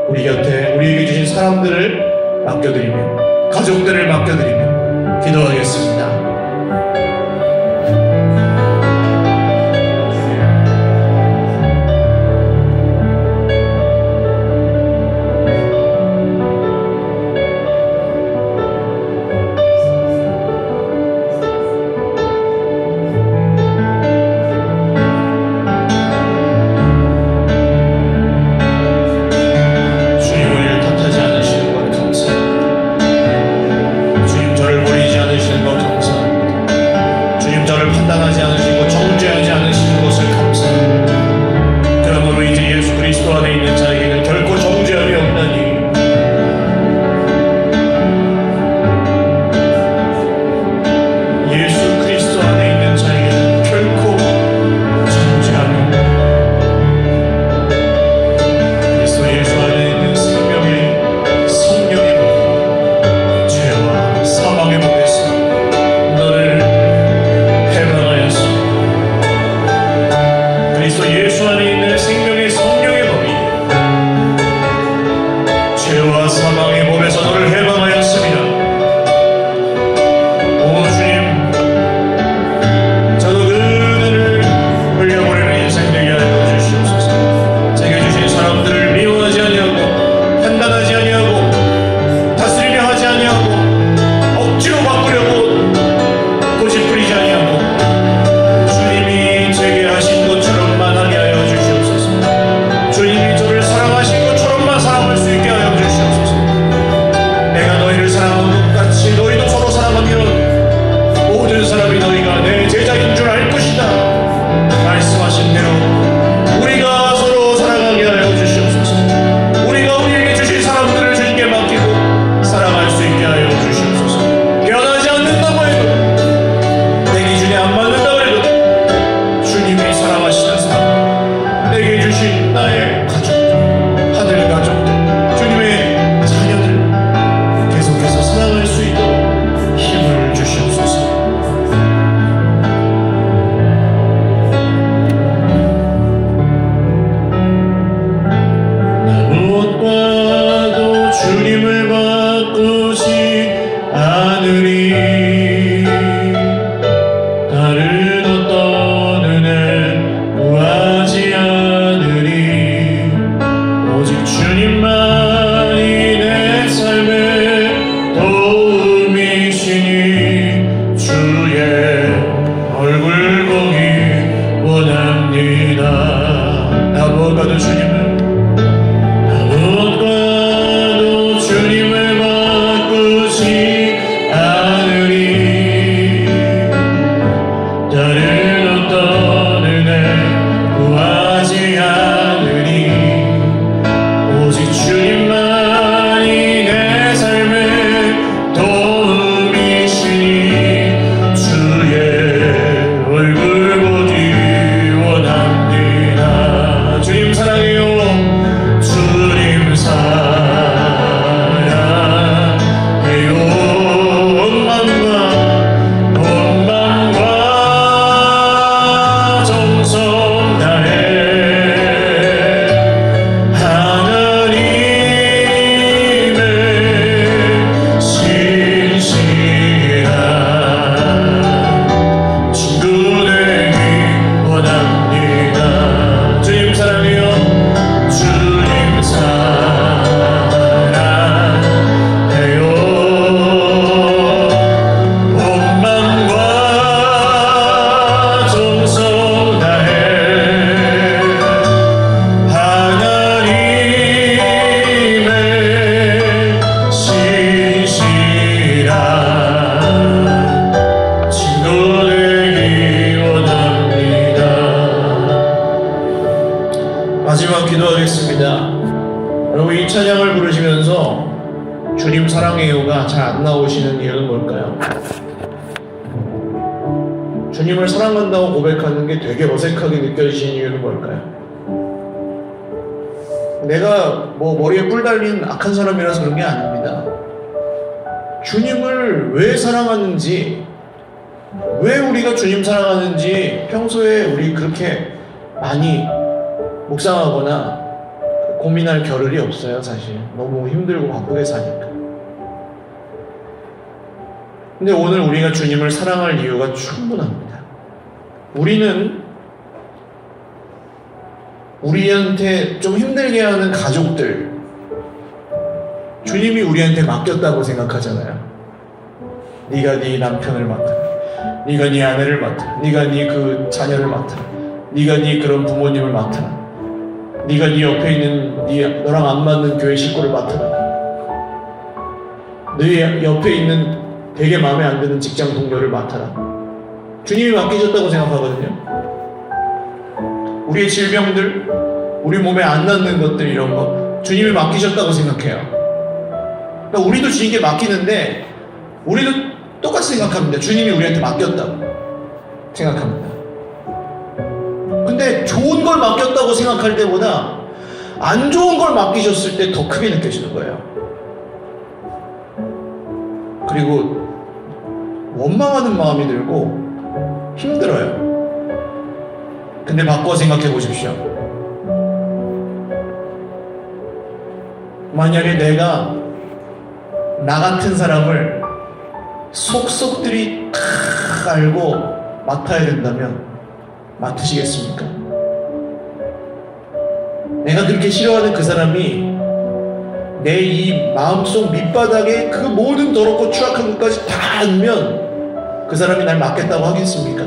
우리 곁에 우리에게 주신 사람들을 맡겨드리며 가족들을 맡겨드리며 기도하겠습니다. 판단하지 않으시고 정죄하지 않으시는 것을 감사합니다. 그러므로 이제 예수 그리스도 안에 있는 자에게는 결코 정죄함이 없나니 예수 그리스도 안에 있는 자에게는 결코 정죄함이 없나니 그리스도 예수 안에 있는 생명의 성령의 법 죄와 사망의 법에서 너를 그리스도 예수 안에 있는 생명의 성령의 법이 죄와 사망의 법에서 너를 해방하였습니다. 오 주님, 저도 그 은혜를 흘려보내는 인생 되게 하여 주시옵소서. 제게 주신 사람들을 미워하지 아니하고 판단하지 아니하고 다스리려 하지 아니하고 억지로 바꾸려고 고집부리지 아니하고 주님이 제게 하신 것처럼만 하게 하여 주시옵소서. 주님이 저를 사랑하신 것처럼만 사랑할 수 있게 하여 주시옵소서. 내가 너희를 사랑한 것 같이 너희도 서로 사랑하면 모든 사람이 너희가 내 제자인 줄 알 것이다. 말씀하신 대로 우리가 서로 사랑하게 하여 주시옵소서. 우리가 우리에게 주신 사람들을 주님께 맡기고 사랑할 수 있게 하여 주시옵소서. 변하지 않는다고 해도 내 기준에 안 맞는다고 해도 주님이 사랑하시는 사람, 내게 주신 나의 가족들, 하늘 가족들, 주님의 자녀들 계속해서 사랑할 수 있도록 힘을 주시옵소서. 나 무엇과도 주님을 바꾸지 않으리. 다른 어떤 은혜 구하지 않으리. 오직 주님만이 내 삶의 도움이시니 주의 얼굴 보기 원합니다. 나 무엇과도 주님을 바꾸지 않으리. 다른 어떤 은혜 구하지 않으리. 오직 주님만이 내 삶의 도움이시니 주의 얼굴 보기 원합니다. 주님 사랑해요. 주님 사랑해요. 온 마음과 정성 다해 하나님의 신실한 친구 되기 원합니다. 주님 사랑해요. 주님 사랑해요. 온 마음과 정성 다해 하나님의 신실한 친구 되기 원합니다. 마지막 기도하겠습니다. 여러분, 이 찬양을 부르시면서 주님 사랑해요가 잘 안 나오시는 이유는 뭘까요? 주님을 사랑한다고 고백하는 게 되게 어색하게 느껴지시는 이유는 뭘까요? 내가 뭐 머리에 뿔 달린 악한 사람이라서 그런 게 아닙니다. 주님을 왜 사랑하는지, 왜 우리가 주님 사랑하는지 평소에 우리 그렇게 많이 묵상하거나 고민할 겨를이 없어요. 사실 너무 힘들고 바쁘게 사니까. 근데 오늘 우리가 주님을 사랑할 이유가 충분합니다. 우리는 우리한테 좀 힘들게 하는 가족들, 주님이 우리한테 맡겼다고 생각하잖아요. 네가 네 남편을 맡아라, 네가 네 아내를 맡아라, 네가 네 그 자녀를 맡아라, 네가 네 그런 부모님을 맡아라, 네가 네 옆에 있는 너랑 안 맞는 교회 식구를 맡아라, 네 옆에 있는 되게 마음에 안 드는 직장 동료를 맡아라. 주님이 맡기셨다고 생각하거든요. 우리의 질병들, 우리 몸에 안 낫는 것들, 이런 거 주님이 맡기셨다고 생각해요. 그러니까 우리도 주님께 맡기는데 우리도 똑같이 생각합니다. 주님이 우리한테 맡겼다고 생각합니다. 근데 좋은 걸 맡겼다고 생각할 때보다 안 좋은 걸 맡기셨을 때 더 크게 느껴지는 거예요. 그리고 원망하는 마음이 들고 힘들어요. 근데 바꿔 생각해 보십시오. 만약에 내가 나 같은 사람을 속속들이 다 알고 맡아야 된다면 맡으시겠습니까? 내가 그렇게 싫어하는 그 사람이 내 이 마음속 밑바닥에 그 모든 더럽고 추악한 것까지 다 알면 그 사람이 날 맡겠다고 하겠습니까?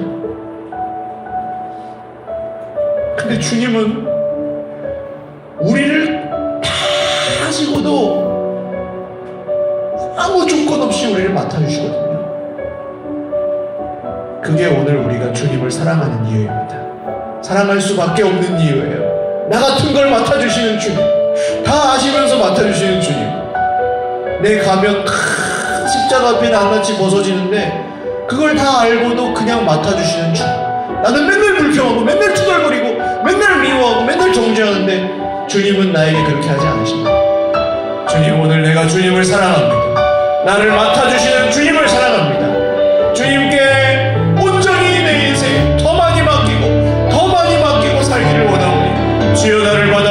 근데 주님은 우리를 다 하시고도 아무 조건 없이 우리를 맡아주시거든요. 그게 오늘 우리가 주님을 사랑하는 이유입니다. 사랑할 수밖에 없는 이유예요. 나 같은 걸 맡아주시는 주님, 다 아시면서 맡아주시는 주님. 내 가면 십자가 앞에 낱낱이 벗어지는데 그걸 다 알고도 그냥 맡아주시는 주님. 나는 맨날 불평하고 맨날 투덜거리고 맨날 미워하고 맨날 정죄하는데 주님은 나에게 그렇게 하지 않으십니다. 주님, 오늘 내가 주님을 사랑합니다. 나를 맡아주시는 주님을 사랑합니다. 주님께 온전히 내 인생 더 많이 맡기고 살기를 원하오니 주여 나를 받아